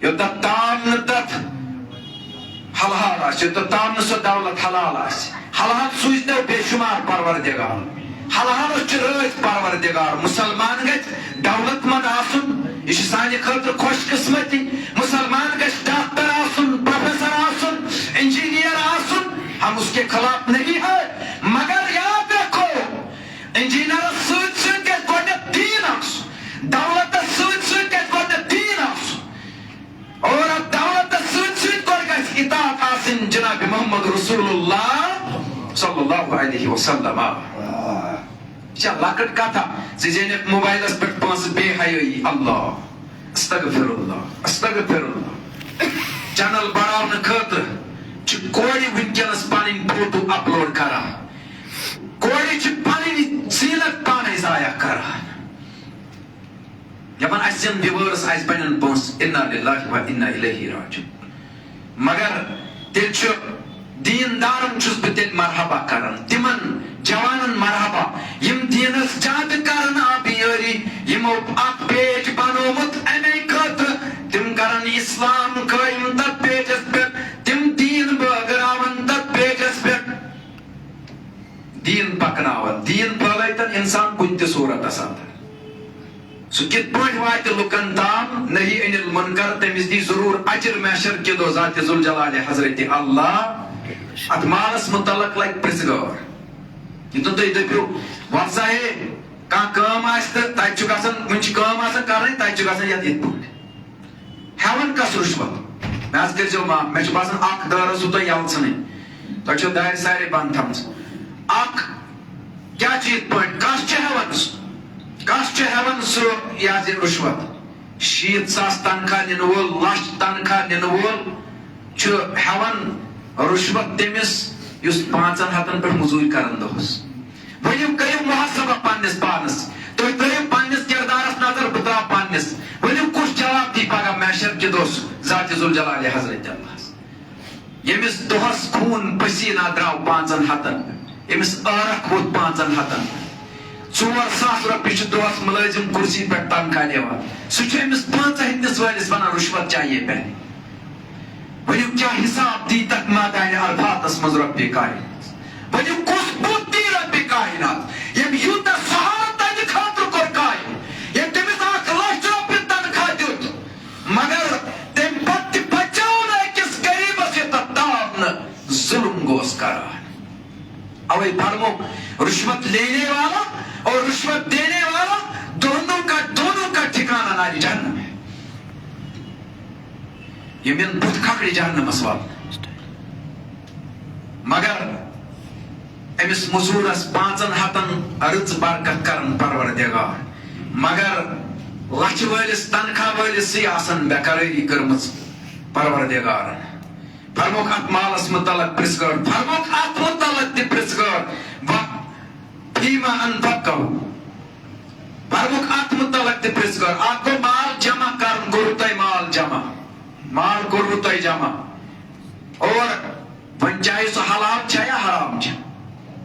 یوٚتتھ تام نہٕ تتھ حلال آسہِ یوٚتتھ تام نہٕ سۄ دولت حلال آسہِ حلال سوٗزۍتو بے شُمار پروردگار حلالس چھُ رٲچھ پروردگار مُسلمان گژھِ دولت مند آسُن یہ سانہِ خٲطرٕ خوش قسمتی مسلمان گژھِ ڈاکٹر آسُن پروفیسر آسُن انجینئر آسُن ہم اس کے خلاف نہیں ہے مگر یاد رکھو انجینئرس سۭتۍ سۭتۍ گژھِ گۄڈنٮ۪تھ دیٖن آسُن دولتس سۭتۍ سۭتۍ گژھِ گۄڈنٮ۪تھ دیٖن آسُن اور اتھ دولتس سۭتۍ سۭتۍ گۄڈٕ گژھِ اطاعت آسٕنۍ جناب محمد رسول اللہ صلی اللہ علیہ وسلم یہ چھا لۄکٕٹ کتھا ژٕ زینکھ موبایلس پٮ۪ٹھ پونٛسہٕ بے حیٲیی اللہ استغفر اللہ استغفر اللہ چینل بڑاونہٕ خٲطرٕ چھِ کورِ وٕنکیٚنس پنٕنۍ فوٹو اپلوڈ کران کورِ چھِ پنٕنۍ زیٖنت پانے ضایع کران دپان اسہِ زن وِوٲرس اسہِ بنن پونٛسہٕ انا للہ و انا الیہ راجعون مگر تیٚلہِ چھُ دیٖندارن چھُس بہٕ تیٚلہِ مرحبا کران تِمن جوانن مرحبا یم دیٖنس زیادٕ کرن آبیٲری یمو اکھ پیج بنومُت امے خٲطرٕ تِم کرن اسلام قٲیِم تتھ پیجس پٮ۪ٹھ تِم دیٖن بٲگراون تتھ پیجس پٮ۪ٹھ دیٖن پکناون دیٖن پھٲلٲیتن انسان کُنہِ تہِ صوٗرتس انٛدر سُہ کِتھ پٲٹھۍ واتہِ لُکن تام نہی انل منکر تٔمِس دی ضروٗر اجر محشر کہِ دۄہ ذاتِ ذوالجلالِ حضرت اللہ اتھ مالس متعلق لگہِ پرژھگار یوٚتن تُہۍ دٔپِو وۄنۍ سا ہے کانٛہہ کٲم آسہِ تہٕ تتہِ چھُ گژھان وُنہِ چھِ کٲم آسان کرٕنۍ تتہِ چھُ گژھان یتھ یِتھ پٲٹھۍ ہٮ۪وان کس رُشوت مےٚ حظ کٔرۍزیو معاف مےٚ چھُ باسان اکھ دٲر ٲسوٕ تۄہہِ یلہٕ ژھٕنٕنۍ تۄہہِ چھو دارِ سارے بنٛد تھٲمژ اکھ کیٛاہ چھُ یِتھ پٲٹھۍ کس چھُ ہٮ۪وان سُہ یہِ حظ یہِ رُشوت 60,000 تنخواہ نِنہٕ وول 1,00,000 تنخواہ نِنہٕ وول چھُ ہٮ۪وان رُشوت تٔمِس یُس 500 پٮ۪ٹھ موٚزوٗرۍ کران دۄہس ؤنِو کٔرِو محاسبہ پننِس پانس تُہۍ ترٲیِو پننِس کردارس نظر بہٕ تراو پننِس ؤنِو کُس جواب دی پگاہ محشر کہِ دۄہ ذاتِ ذوالجلالِ حضرت اللہ ییٚمِس دۄہس خوٗن پسیٖنہ درٛاو 500 ییٚمِس ٲرکھ ووٚتھ 500 4,000 رۄپیہِ چھُ دۄہس مُلٲزِم کُرسی پٮ۪ٹھ تنخواہ نِوان سُہ چھُ أمِس 500 وٲلِس ونان رُشوت چاہیے پہلے ؤنِو کیٛاہ حساب دی تتھ مٲدانہِ عرفاتس منٛز رۄبہِ کائنات ؤنِو کُس بُتھ دی رۄبہِ کائنات ییٚمۍ یوٗتاہ سہارٕ تَتہِ خٲطرٕ کوٚر قٲیِم ییٚمۍ تٔمِس 1,00,000 ظلم گوس کران. اوے فرمو رشوت لینے والا اور رشوت دینے والا دونوں کا ٹھکانہ ناری جہنم ہے. یہ من بت کھکڑی جہنم اسوال مگر امس مزورس 500 رٕژ برکت کرن پروردگار مگر لچھ وٲلِس تنخواہ وٲلِسٕے آسان بے قرٲری کٔرمٕژ پروردگارن. فرموک ات مالس متعلق پرژھگار فرموک ات متعلق تہِ پرژھگار فیما انفقہ فرموک ات متعلق تہِ پرژھگار. ات گوٚو مال جمع کرن کوٚروٕ تۄہہِ مال کوٚروٕ تۄہہِ جمع اور وۄنۍ چاہے سُہ حلال چھا یا حرام چھا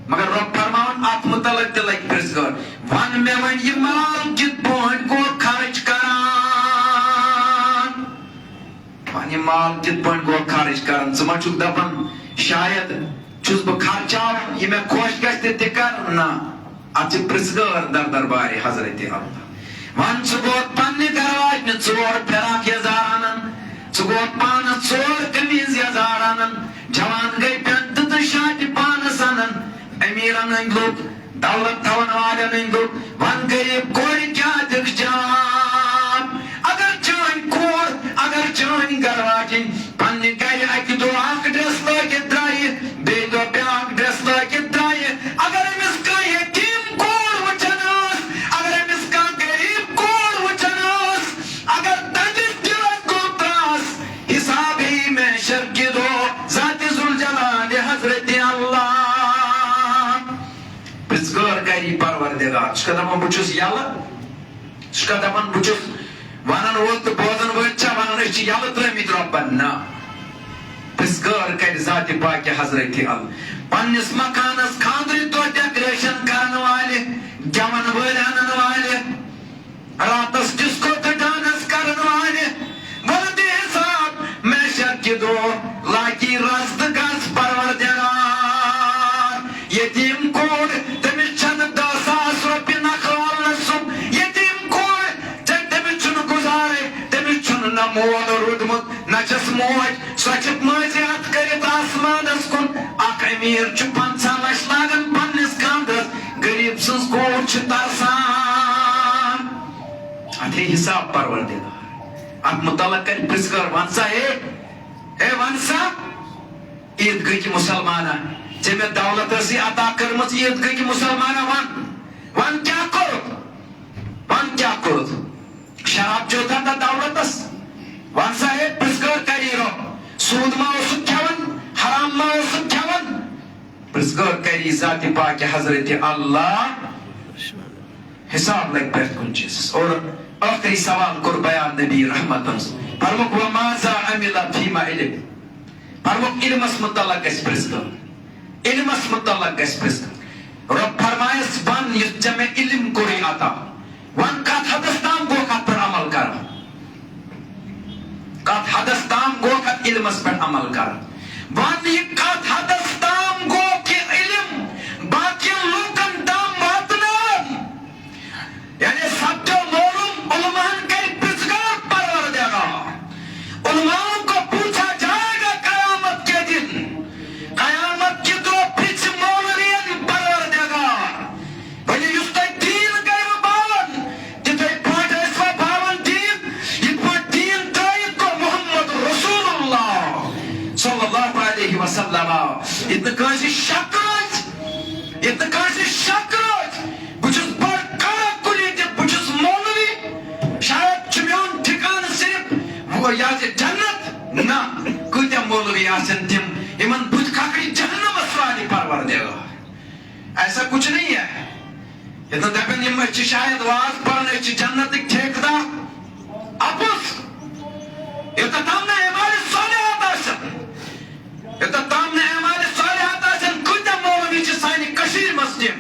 مگر رب فرماون ات متعلق تہِ لگہِ پرژھگار. ون مےٚ وۄنۍ یہِ مال کِتھ پٲٹھۍ گوٚو خرچ کران ون یہِ مال کِتھ پٲٹھۍ گوٚو خرچ کران. ژٕ ما چھُکھ دپان شاید چھُس بہٕ خرچاوان یہِ مےٚ خۄش گژھِ تہِ کرٕ نہ اتھ چھِ پرژھگار در دربارِ حضرت اللہ. ون ژٕ گوٚوکھ پننہِ گرواجنہِ 4 فراق یزار انان ژٕ گوٚوکھ پانس 4 قمیٖض یزار انان جوان گٔے پینٹ تہٕ شاٹہِ پانس انان امیٖرن ہٕنٛدۍ لُکھ دولت تھاون والٮ۪ن ہٕنٛدۍ لُکھ. ون غریٖب کورِ کیٛاہ دِکھ جاب اگر چٲنۍ گرواجِنۍ پننہِ گرِ اکہِ دۄہ اکھ ڈرٛیس لٲگِتھ درٛایہِ بیٚیہِ دۄہ بیٛاکھ ڈرٛیس لٲگِتھ درٛایہِ اگر أمِس کانٛہہ یتیٖم کوٗر وٕچھان ٲس اگر أمِس کانٛہہ غریٖب کوٗر وٕچھان ٲس اگر تٔمِس دِلس گوٚو ترٛاس حساب ہی محشر کہِ دۄہ ذاتِ ذوالجلالِ حضرت اللہ. پرژھگار کری پروردگار. ژٕ چھُکھا دپان بہٕ چھُس یلہٕ ژٕ چھُکھا دپان بہٕ چھُس ونان وول تہٕ بوزن وٲلۍ چھا ونان أسۍ چھِ یلہٕ ترٲمٕتۍ رۄبن نہ پرژھگار کرِ ذاتِ پاکہِ حضرت اللہ. پننِس مکانس خاندرٕ دۄہ ڈیکریشن کرن والہِ گٮ۪ون وٲلۍ انن والہِ راتس ڈسکو تہٕ ڈانس کرن والہِ وۄنۍ دِ حساب محشر کہِ دۄہ لاگی رز تہٕ گژھ پروردگار. یتیٖم کوٗر تٔمِس چھنہٕ 10,000 رۄپیہِ نکھالنہٕ سُم یتیٖم کوٗر تٔمِس چھُنہٕ گُزارے تٔمِس چھُنہٕ نہ مول روٗدمُت نہ چھس موج سۄ چھِ مٲنٛزِ ہتھ کٔرِتھ آسمانس کُن. اکھ امیٖر چھُ 50 لچھ لاگان پننِس خاندرس غریٖب سٕنٛز کوٗر چھِ ترسان. اتھ ہے حساب پروردگار. اتھ متعلق کرِ پرژھگار. ون سا ہے ون سا عیٖدگاہ کہِ مُسلمانا ژےٚ مےٚ دولت ٲسٕے عطا کٔرمٕژ عیٖدگاہ کہِ مُسلمانا ون کیٛاہ کوٚرُتھ شراب چوتھا تتھ دولتس. ون سا ہے پرژھگار کری رۄب. سوٗد ما اوسُکھ کھٮ۪وان حرام ما اوسُکھ کھٮ۪وان. پرژھگار کری ذاتِ پاکہِ حضرت اللہ. حساب لگہِ پرٛٮ۪تھ کُنہِ چیٖزس. اور ٲخری سوال کوٚر بیان نبی رحمتن فرموک وماذا عمل فیما علم فرموک علمس متعلق گژھِ پرژھگار. علمس متعلق گژھِ پرژھگار. رب فرمایس ون یُتھ ژےٚ مےٚ علم کوٚرُے عطا ون کتھ حدس تام گوٚوکھ اتھ پٮ۪ٹھ عمل کران کتھ حدس تام گوٚوکھ اتھ علمس پٮ۪ٹھ عمل کران. ون یہِ کتھ حدس تام گوٚو کہِ علم باقین لوٗکن تام واتناون یعنی سپدیو معلوم علماہن کرِ پرژھگار پروردگار. علماؤں کو پوچھا جائے گا قیامت کے دن قیامت کے دو پھچ مولوین پروردگار. وۄنۍ یُس تۄہہِ دیٖن کٔرِو باون تِتھٕے پٲٹھۍ ٲسوا باون دیٖن یِتھ پٲٹھۍ دیٖن ترٲیِتھ گوٚو محمد رسول اللہ صلی اللہ علیہ وسلم. ییٚتہِ نہٕ کٲنٛسہِ شک روزِ بہٕ چھُس بٔڑ کڑا کُلی تہِ بہٕ چھُس مولوی شاید چھُ میون ٹھِکانہٕ صرف یہِ جنت نہ کۭتیاہ مولوی آسن تِم یِمن بُتھِ کھکھٕڑِ جہنمس والہِ پروردگار. ایسا کچھ نہیں ہے. ییٚتہِ دپن یِم أسۍ چھِ شاید واز پران أسۍ چھِ جنتٕکۍ ٹھیکہٕ دار اپُز. یوٚتتھ تام نہٕ اعمالِ صالحات آسن یوٚتتھ تام نہٕ اعمالِ صالحات آسن کۭتیاہ مولوی چھِ سانہِ کٔشیٖرِ منٛز تِم.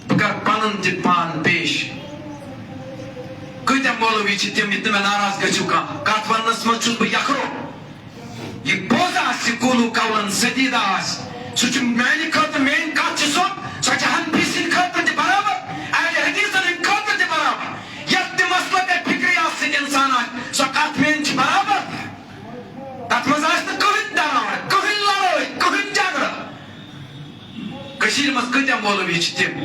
بہٕ کرٕ پنُن تہِ پان پیش. کۭتیاہ مولوی چھِ تِم ییٚتہِ نہٕ مےٚ ناراض گژھِو کانٛہہ کتھ وننس منٛز چھُس بہٕ یکھرو. یہِ پوٚز آسہِ قوٗلوٗ قولن سدیٖدہ آسہِ سُہ چھُ میانہِ خٲطرٕ میٲنۍ کتھ چھِ سۄ چھِ حنفی سٕنٛدِ خٲطرٕ تہِ برابر اہلِ حدیٖثن ہٕنٛدِ خٲطرٕ تہِ برابر. یتھ تہِ مسلک فکرِیات سۭتۍ اِنسان آسہِ سۄ کتھ میٲنۍ چھِ برابر. تتھ منٛز آسہِ نہٕ کٕہٕنۍ دراوٹ کٕہٕنۍ لڑٲے کشیر مز کتیا مولوی تم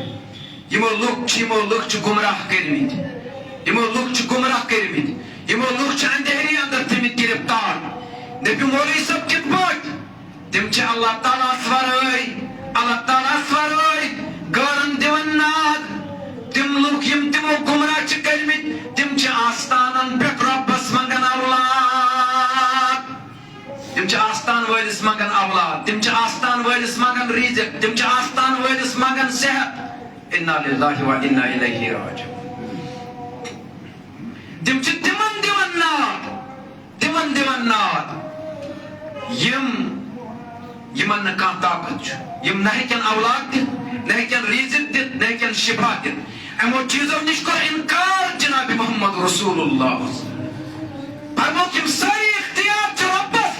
یمو لوک گمراہ کرمت یمو لوک گمراہ کرمت یمو لوک اندھیری اندر تھمت گرفتار دپیو مولوی صاحب کت پٲٹھۍ تم اللہ تعالیٰ ورٲے غٲرن دِوان ناد تم لوک یم تمو گمراہ کرمت تم آستانن پٮ۪ٹھ رۄبس منگان اولاد تم آستان وٲلِس منگان اولاد تم آستان وٲلِس منگان رزق تم آستان وٲلِس منگان صحت انا للہ و انا الیہ راجعون تم تمن دِوان ناد یمن نہ کانٛہہ طاقت یم نہ ہیٚکن اولاد دِتھ نہ ہیٚکن رزق دِتھ نہ ہیٚکن شفا دِتھ یمو چیزو نش کوٚر انکار جناب محمد رسول اللہ فرموک یم ساری اختیار چھِ رۄبس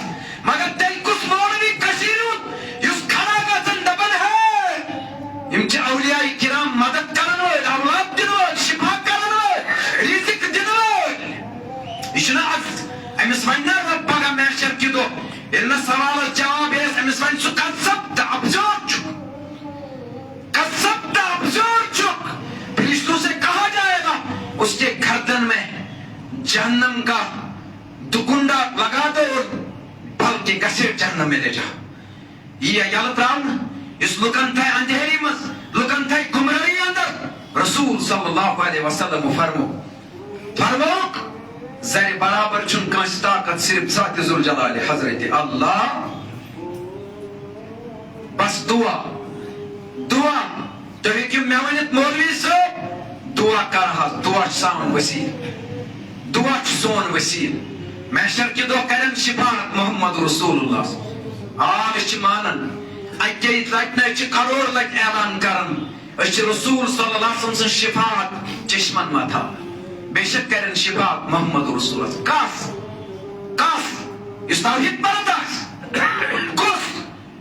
مگر تیٚلہِ کُس مولوی کٔشیٖرِ ہُنٛد یُس کھڑا گژھان دپان ہے یم چھِ اولیاء کرام مدد کرن وٲلۍ اولاد دِنہٕ وٲلۍ شفا کرن وٲلۍ رزق دِنہٕ وٲلۍ یہ چھُنہٕ أمس ون نا رب پگہ محشر کہ دۄہ ییٚلہِ نہٕ سوالس جواب یس أمس ون ژٕ کذبت ابزور چھُکھ فرشتوں سے کہا جائے گا اس کے گردن میں جہنم کا دکنڈا لگا دو اور بل کے گھسیٹ جہنم میں لے جا یہ یل تراؤن اس لکن تھے اندھیری مز لکن تھے گمراہی اندر رسول صلی اللہ علیہ وسلم فرموک زر برابر چھن کانس طاقت صرف ذات ذوالجلال حضرت اللہ بس دعا تو ہیکو مے ونت مولوی صاحب دعا کر حظ دعا سان وسیل دعا سون وسیل محشر کے دۄہ کرن شفاعت محمد رسول اللہ أسۍ چھِ مانن اکی لٹہِ چھِ کروڑ لٹہِ اعلان کرن أسۍ چھِ رسول صلی اللہ علیہ وسلم سٕنٛز شفاعت چشمن متھا بے شک کرن شفاعت محمد رسول اللہ کس یُس توحید پرد آسہِ کُس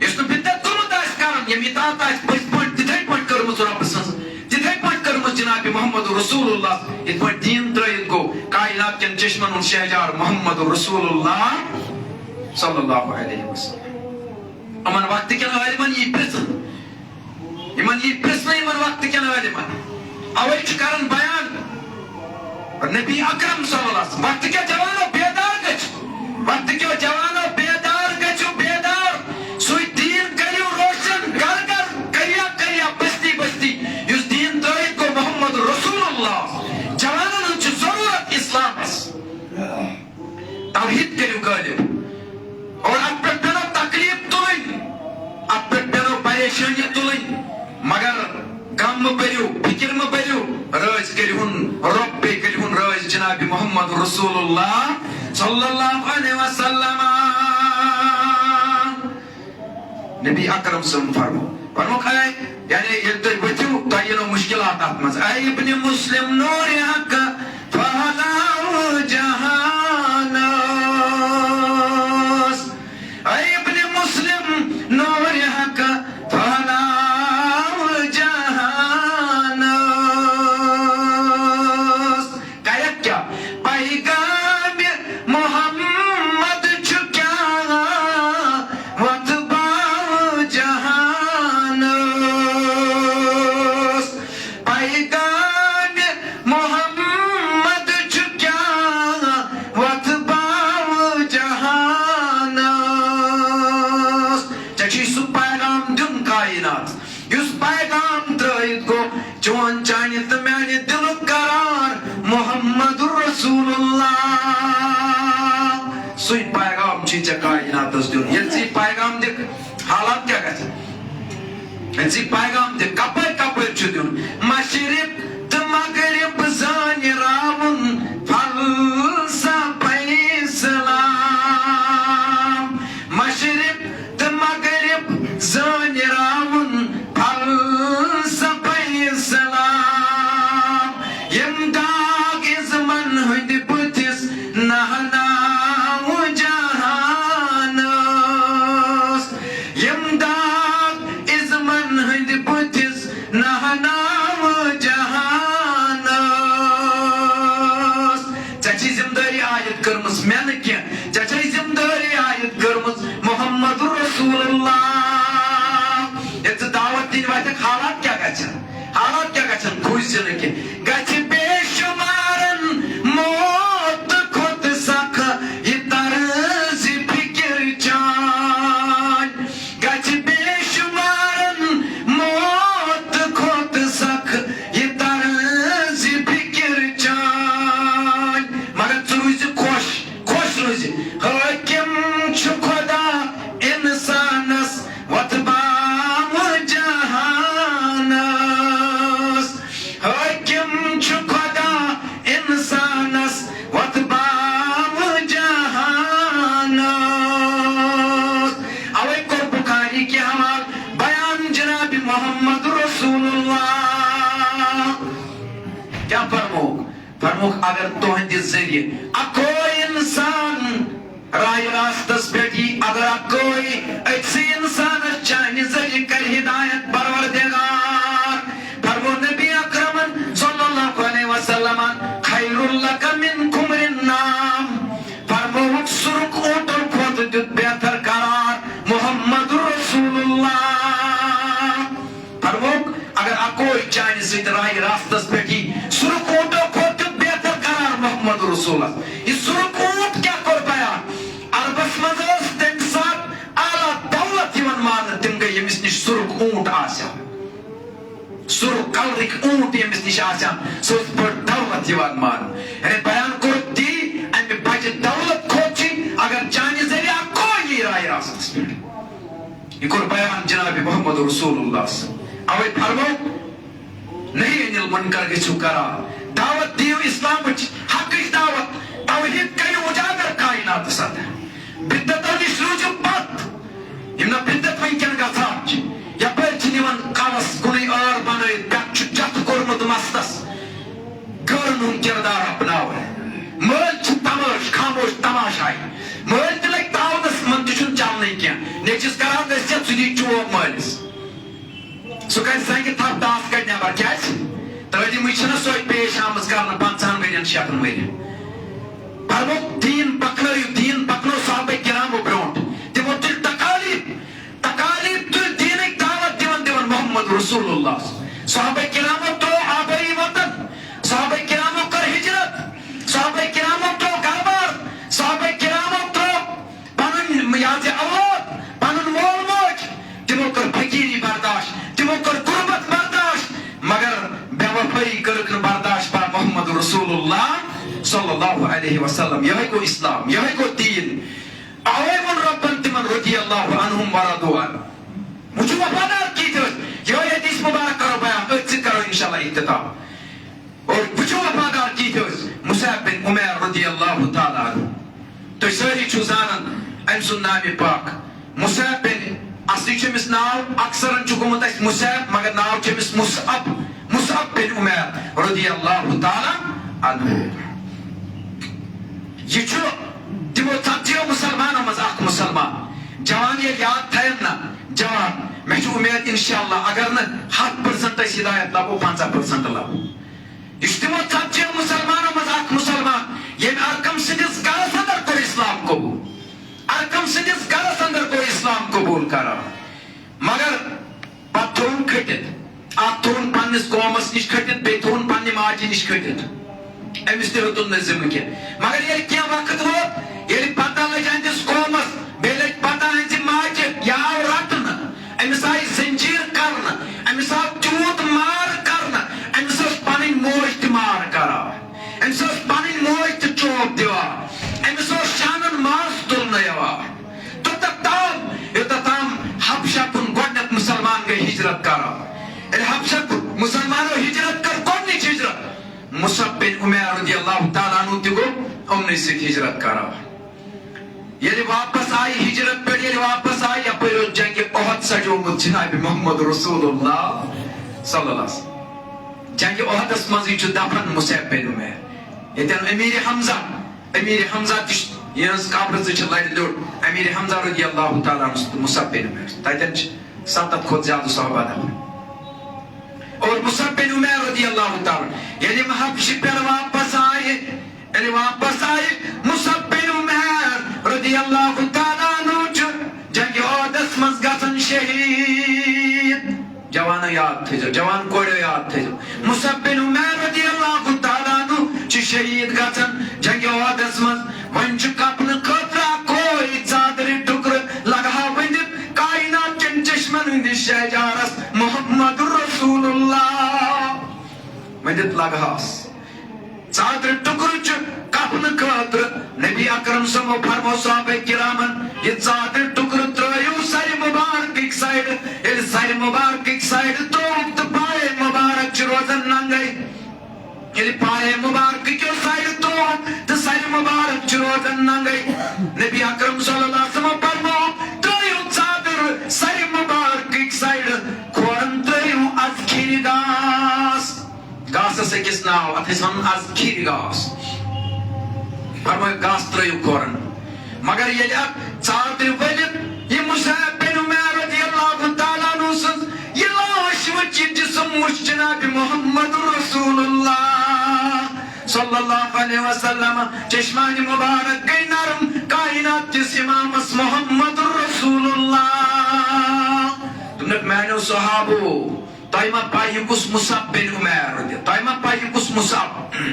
یُس نہٕ بدعت کوٚرمُت آسہِ کرن یم اطاعت آسہِ پٔزۍ پٲٹھۍ تِتھٕے پٲٹھۍ کٔرمٕژ رۄبہٕ سٕنٛز تِتھٕے پٲٹھۍ کٔرمٕژ جناب محمد رسول اللہ یِتھ پٲٹھۍ دیٖن ترٲیِتھ گوٚو کائنات کٮ۪ن چشمن ہُنٛد شہجار محمد رسول اللہ صلی اللہ علیہ وسلم یِمن وقتہٕ کٮ۪ن عٲلمن یی پرژھنہٕ یِمن وقتہٕ کٮ۪ن عٲلمن اوے چھُ کران بیان نبی اکرم صلی اللہ علیہ وسلم وقت کیا جوانو بیدار گژھِو وقت کیا جوانو بیدار گژھِو بیدار سُے دیٖن کٔرِو روشن گر گر کریا بستی بستی یُس دیٖن ترٲیِتھ گوٚو محمد رسول اللہ جوانن ہٕنٛز چھِ ضروٗرت اسلامس توحید کٔرِو غٲلب اور اتھ پٮ۪ٹھ پیٚنو تکلیف تُلٕنۍ اتھ پٮ۪ٹھ پیٚنو پریشٲنی تُلٕنۍ مگر غم مہ بٔرِو فکر مہ بٔرِو رٲضۍ کٔرِہُن رۄب بیٚیہِ کٔرِہُن رٲضۍ جناب محمد رسول اللہ صلی اللہ علیہ وسلم نبی اکرم صلی فرموک اے یعنی ییٚلہِ تُہۍ ؤتھِو تۄہہِ یِنو مُشکلات اتھ منٛز اے ابن مسلم نور حق پھہلاو جہانس اے ابن مسلم نور حق چون چانہِ تہٕ میانہِ دلُک قرار محمد رسول اللہ سُے پیغام چھُے ژےٚ کائناتس دیُن ییٚلہِ ژٕ پیغام دِکھ حالات کیٛاہ گژھِ ییٚلہِ ژٕ پیغام دِکھ کپٲرۍ کپٲرۍ چھُ دیُن مشرق تہٕ مغرب زٲنِراوُن فلسفہ اسلام مشرق تہٕ مغرب زٲنِراوُن فلسفہ اسلام یم داغ ازمن ہٕنٛدِ بٕتھِس نہناو جہانس یم داغ ازمن ہٕنٛدِ بٕتھِس نہناو جہانس ژےٚ چھےٚ ذمہٕ دٲری عاید کٔرمٕژ مےٚ نہٕ کینٛہہ ژےٚ چھےٚ ذمہٕ دٲری عاید کٔرمٕژ محمد رسول اللہ ییٚلہِ ژٕ دعوت دِنہِ موتک حالات کیا گچھن خوش زندگی گچھ بے شمارن موت کھوت سخ یہ طرز فکر چان گچھ بے شمارن موت کھوت سخ یہ طرز فکر چان مگر روز خوش روز حاکم چھ خدا انسانس وتبام جہانس حاکم چھ خدا انسانس وتبام جہانس اوے کو بخاری کے حوال بیان جناب محمد رسول اللہ کیا فرموک اگر تہندِ ذریعے اکو انسان راہ راستس پیٹھی اگر اکوئی اکسی انسان چاہنی ذریعے کر ہدایت پروردگار فرمو نبی اکرمن صلی اللہ علیہ وسلم خیر لک من کمر النام فرمو سرک اوٹر کھوت دیت بہتر قرار محمد رسول اللہ فرمو اگر اکوئی چاہنی سید راہ راستس پیٹھی سرک اوٹر کھوت دیت بہتر قرار محمد رسول اللہ یہ سرک اوٹ کیا کر پایا عربس مزاس تم سات اعلیٰ دولت یون مان تم گئی یمس نش سرک اونٹ آسیا سرک کلرک اونٹ یمس نش آسیا سو اس پر دولت یون مان یعنی بیان کرت دی امی بچ دولت کھوچی اگر چانی ذریعہ کوئی راہ راست یہ کر بیان جناب محمد رسول اللہ اوے فرمو نہیں انل منکر گچھو کرا دعوت دیو اسلام حق دعوت توحید کئی اجاگر کائنات ساتھ بدتو نش روچو پت یمنا بدت ونکن گژھان یپٲرۍ چھِ نِوان کلس کُنُے ٲر بنٲیِتھ پٮ۪ٹھٕ چھُ جتھ کوٚرمُت مستس گٲرن ہُنٛد کردار اپناوان مٲلۍ چھِ تماش خاموش تماشائی مٲلۍ تہِ لگہِ دعوتس منٛز تہِ چھُنہٕ چلنٕے کینٛہہ نیٚچوِس کران نصیحت سُہ دی چوب مٲلِس سُہ کرِ زنگہِ تھپھ داس کڑِ نٮ۪بر کیازِ تعلیٖمٕے چھنہٕ سۄے پیش آمٕژ کرنہٕ 50 ؤرین 60 ؤرین فرمو دین پکنو صحابہ کرامو برونٹ تمو تل تکالیف تل دینک دعوت دیون محمد رسول اللہ صحابہ کرامو تو آبائی وطن صحابہ کرامو کر ہجرت صحابہ کرامو تو گھربار صحابہ کرامو تو پنن یاد اولاد پنن مول موج تمو کر فقیری برداشت تمو کر غربت برداشت مگر بے وفائی کرکن برداشت پا محمد رسول اللہ صلی اللہ علیہ وسلم یہ کو اسلام یہ کو دین اویمن ربن تمن رضی اللہ عنہم ورضوان مجھے وفادار کی تھے یہ حدیث مبارک کرو بیان اتسد کرو انشاءاللہ اختتام اور مجھے وفادار کی تھے مصعب بن عمیر رضی اللہ تعالیٰ عنہ تو ساری چوزانن امسن نام پاک مصعب بن اصلی چمس ناو اکثرن چکومت اس مصعب مگر ناو چمس مصعب بن عمیر رضی اللہ تعالیٰ عنہ یہ چھو تمو تھتیو مسلمانوں مز اخ مسلمان جوان یہ یاد تھین نا جوان میں چھو امید انشاءاللہ اگر نا 100% اس ہدایت لبو 50% لبو یہ تمو تھتیو مسلمانوں مز اخ مسلمان یہ ارکم سندس گرس اندر کو اسلام قبول ارکم سندس گرس اندر کو اسلام قبول کرا مگر پتھون کھٹت آپ تھون پانس قومس نش کھٹت بے تھون پانی ماجی نش کھٹت امس تہ ہتن نظم کی مگر یہ کیا وقت ووت یہ پتہ لج اندس قومس بے لج پتہ اندس ماجہ یا رٹن امس آئی زنجیر کرن امس آو چوت مار کرن امس اس پنن موج تہ مار کرا امس اس پنن موج تہ چوب دیوا امس اس شانن ماس تلن یوا توتام حبشہ کن گۄڈنیتھ مسلمان گئی ہجرت کرا حبشہ مسلمانوں ہجرت کر گۄڈنچ ہجرت مصعب بن عمیر رضی اللہ تعالیٰ عنہ تہ گو امنے سے ہجرت کرا یعنی واپس آئی ہجرت پر یعنی واپس آئی اپنے جنگ احد سجومت جناب محمد رسول اللہ صلی اللہ علیہ وسلم جنگ احد اس مزید جو دفن مصعب بن عمیر امیر حمزہ تش یہ قبر سے لڑ لوٹ امیر حمزہ رضی اللہ تعالیٰ عنہ مصعب بن عمیر تاتن 7 کھوت زیادہ صحابہ دفن اور مصعب بن عمیر رضی اللہ تعالیٰ یعنی حبشہ پر واپس آئے مصعب بن عمیر رضی اللہ تعالیٰ عنہ جنگ احد اس مز گژھن شہید جوان یاد تھے جوان کوڑے یاد تھے مصعب بن عمیر رضی اللہ تعالیٰ عنہ چھ شہید گژھان جنگ احدس مز ون چھ کپن خطرہ کوئی ژادر ٹکر لگا ونڈت کائنات کن چشمن ہندس شہجارس محمد رسول اللہ ونڈت لگاس ژادر ٹکر چھ کپن خطر نبی اکرم صلی اللہ فرمو صحابہ کرامن یہ ژادر ٹکر ترایو سر مبارک ایک سائڈ یہ سر مبارک ایک سائڈ تو پائے مبارک چھ روزن ننگئی یہ پائے مبارک کیوں سائڈ تو سر مبارک چھ روزن ننگئی نبی اکرم صلی اللہ علیہ وسلم فرمو ترایو ژادر سر مبارک ایک سائڈ کھورن ترایو از کھیری گاس گاس سے کس ناو اتھس ہم از کھیری گاس فرمائے گاس ترایو کھورن مگر یہ ژادر ولت یہ مصعب بن عمیر رضی اللہ تعالیٰ عنہ سن یہ لاش وچ جسم وچ جناب محمد رسول اللہ صلی اللہ علیہ وسلم چشمان مبارک گئی نرم کائنات جس امام اس محمد رسول اللہ تم نے میں صحابو تائمہ پائی کس مصعب بن عمیر رضی تائمہ پائی کس مصعب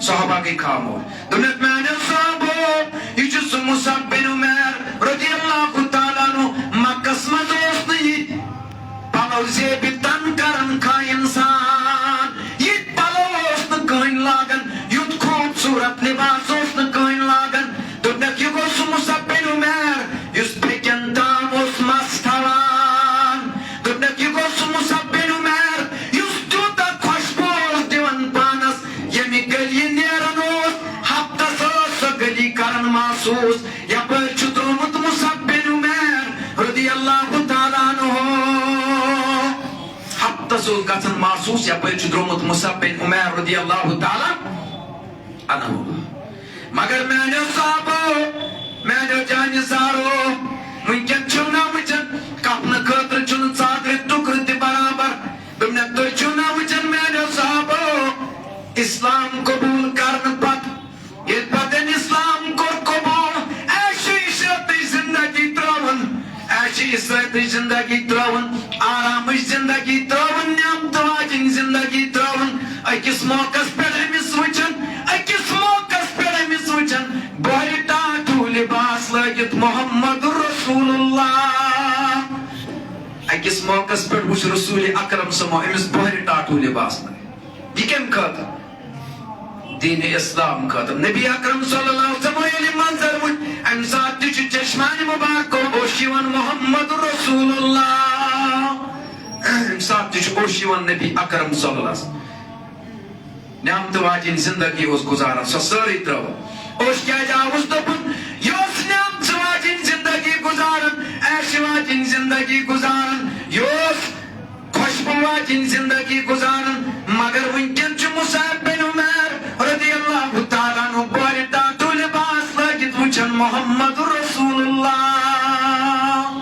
صحابہ کی خامور دنیت میں نے صحابو یہ جس مصعب بن عمیر رضی اللہ تعالیٰ عنہ مکس میں دوست نہیں پلو زیب تن کرن کا انسان یہ پلو اس نے کہیں لاغن یود خوبصورت لباس اس نے کہیں لاغن دنیت یہ گوش مصعب بن عمیر اس پکن دام اس مستوان دنیت یہ گوش مصعب بن عمیر اس جوتا خوشبوز دیون پانس یمی گلی نیرنوز ہفتہ سوس گلی کرن محسوس یا پر چطرمت مصعب بن عمیر رضی اللہ تعالیٰ عنہ ہفتہ سوس گھن محسوس یا پر چطرمت مصعب بن عمیر رضی اللہ تعالیٰ عنہ مگر میں نے صحابو میں نے جانی سارو ممکن چھونا وچن کپن خطر چھن ژادر ٹکر تی برابر تم نے تو چھونا وچن میں نے صحابو اسلام قبول کرن پت یہ پتن اسلام کو قبول ایشی عشرت زندگی ترون ایشی عشرت زندگی ترون آرام زندگی ترون نعمت واجن زندگی ترون اکس موقع پر امس وچن اکس موقع پر امس وچن بہر ٹاٹو لباس لگت محمد رسول اللہ اکس موقع پر وچ رسول اکرم سمو امس بہر ٹاٹو لباس لگت یہ کم خاطر دین اسلام خاطر نبی اکرم صلی اللہ علیہ وسلم یہ منظر وچ ام ساتھ تچ چشمان مبارک اوشیون محمد رسول اللہ ام ساتھ تچ اوشیون نبی اکرم صلی اللہ علیہ وسلم نعمت واجن زندگی اس گزارن سو ساری ترو اوش کیا جاوز دپن یوس نعمت واجن زندگی گزارن ایش واجن زندگی گزارن یوس خوشبو واجن زندگی گزارن مگر ونکن چھ مصعب بن عمیر رضی اللہ تعالیٰ عنہ بوری ٹاٹو لباس لگت وچن محمد رسول اللہ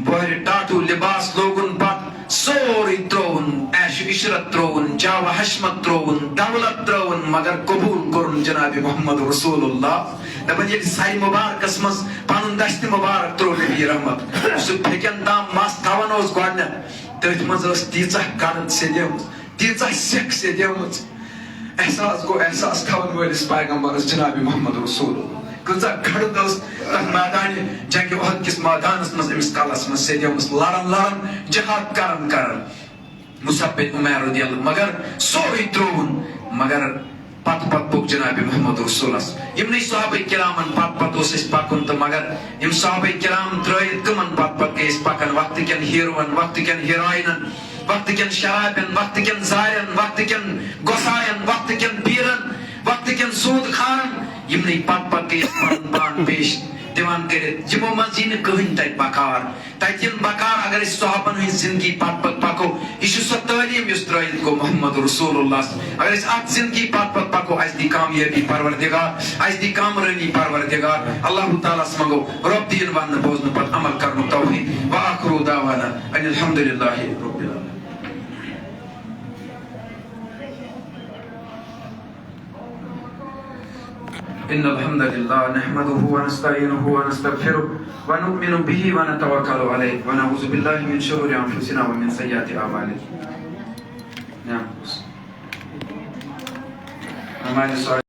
بوری ٹاٹو لباس لوگن پت سوری ترون ایش عشرت ترون جاو حشمت ترون دولت ترون مگر قبول کرن جناب محمد رسول اللہ دبن یہ سائی مبارک اسمس پانن دشت مبارک ترو نبی رحمت اس پھکن دام ماس تاون اوز گوڑنے ترت مز اس تیزہ کارت سے دیمز تیزہ سیک سے دیمز احساس گو احساس تاون ویلس پیغمبر اس جناب محمد رسول اللہ کلزا گھڑ دوس تک میدان جنگ احد کس میدان اس مز امس کالس مز سے دیمز لارن جہاد کرن مصعب بن عمیر رضی اللہ مگر سوری ترون مگر پت بک جناب محمد رسول اللہ یم نہیں صحابہ کرامن پت اس پکن تو مگر یم صحابہ کرام ترائیت کمن پت گئیس پکن وقت کن ہیروین وقت کن ہیروئنن وقت کن شرابن وقت کن زارن وقت کن گسائن وقت کن پیرن وقت کن سود خارن یم نہیں پت گئیس پان پیش دیوان کرت جمو مزین کہن تیت بکار تیت ین بکار اگر اس صحابن ہوئی زندگی پت پکو یہ سو تعلیم یس ترائیت کو محمد رسول اللہ اگر اس ات زندگی پت پکو اس دی کامیابی پروردگار اس دی کامرانی پروردگار اللہ تعالیٰ سمگو رب دین ون بوزن پت عمل کرنو توحید و آخر دعوانا ان الحمدللہ رب العالمین إن الحمد لله نحمده ونستعينه ونستغفره ونؤمن به ونتوكل عليه ونعوذ بالله من شرور أنفسنا ومن سيئات أعمالنا. نعم.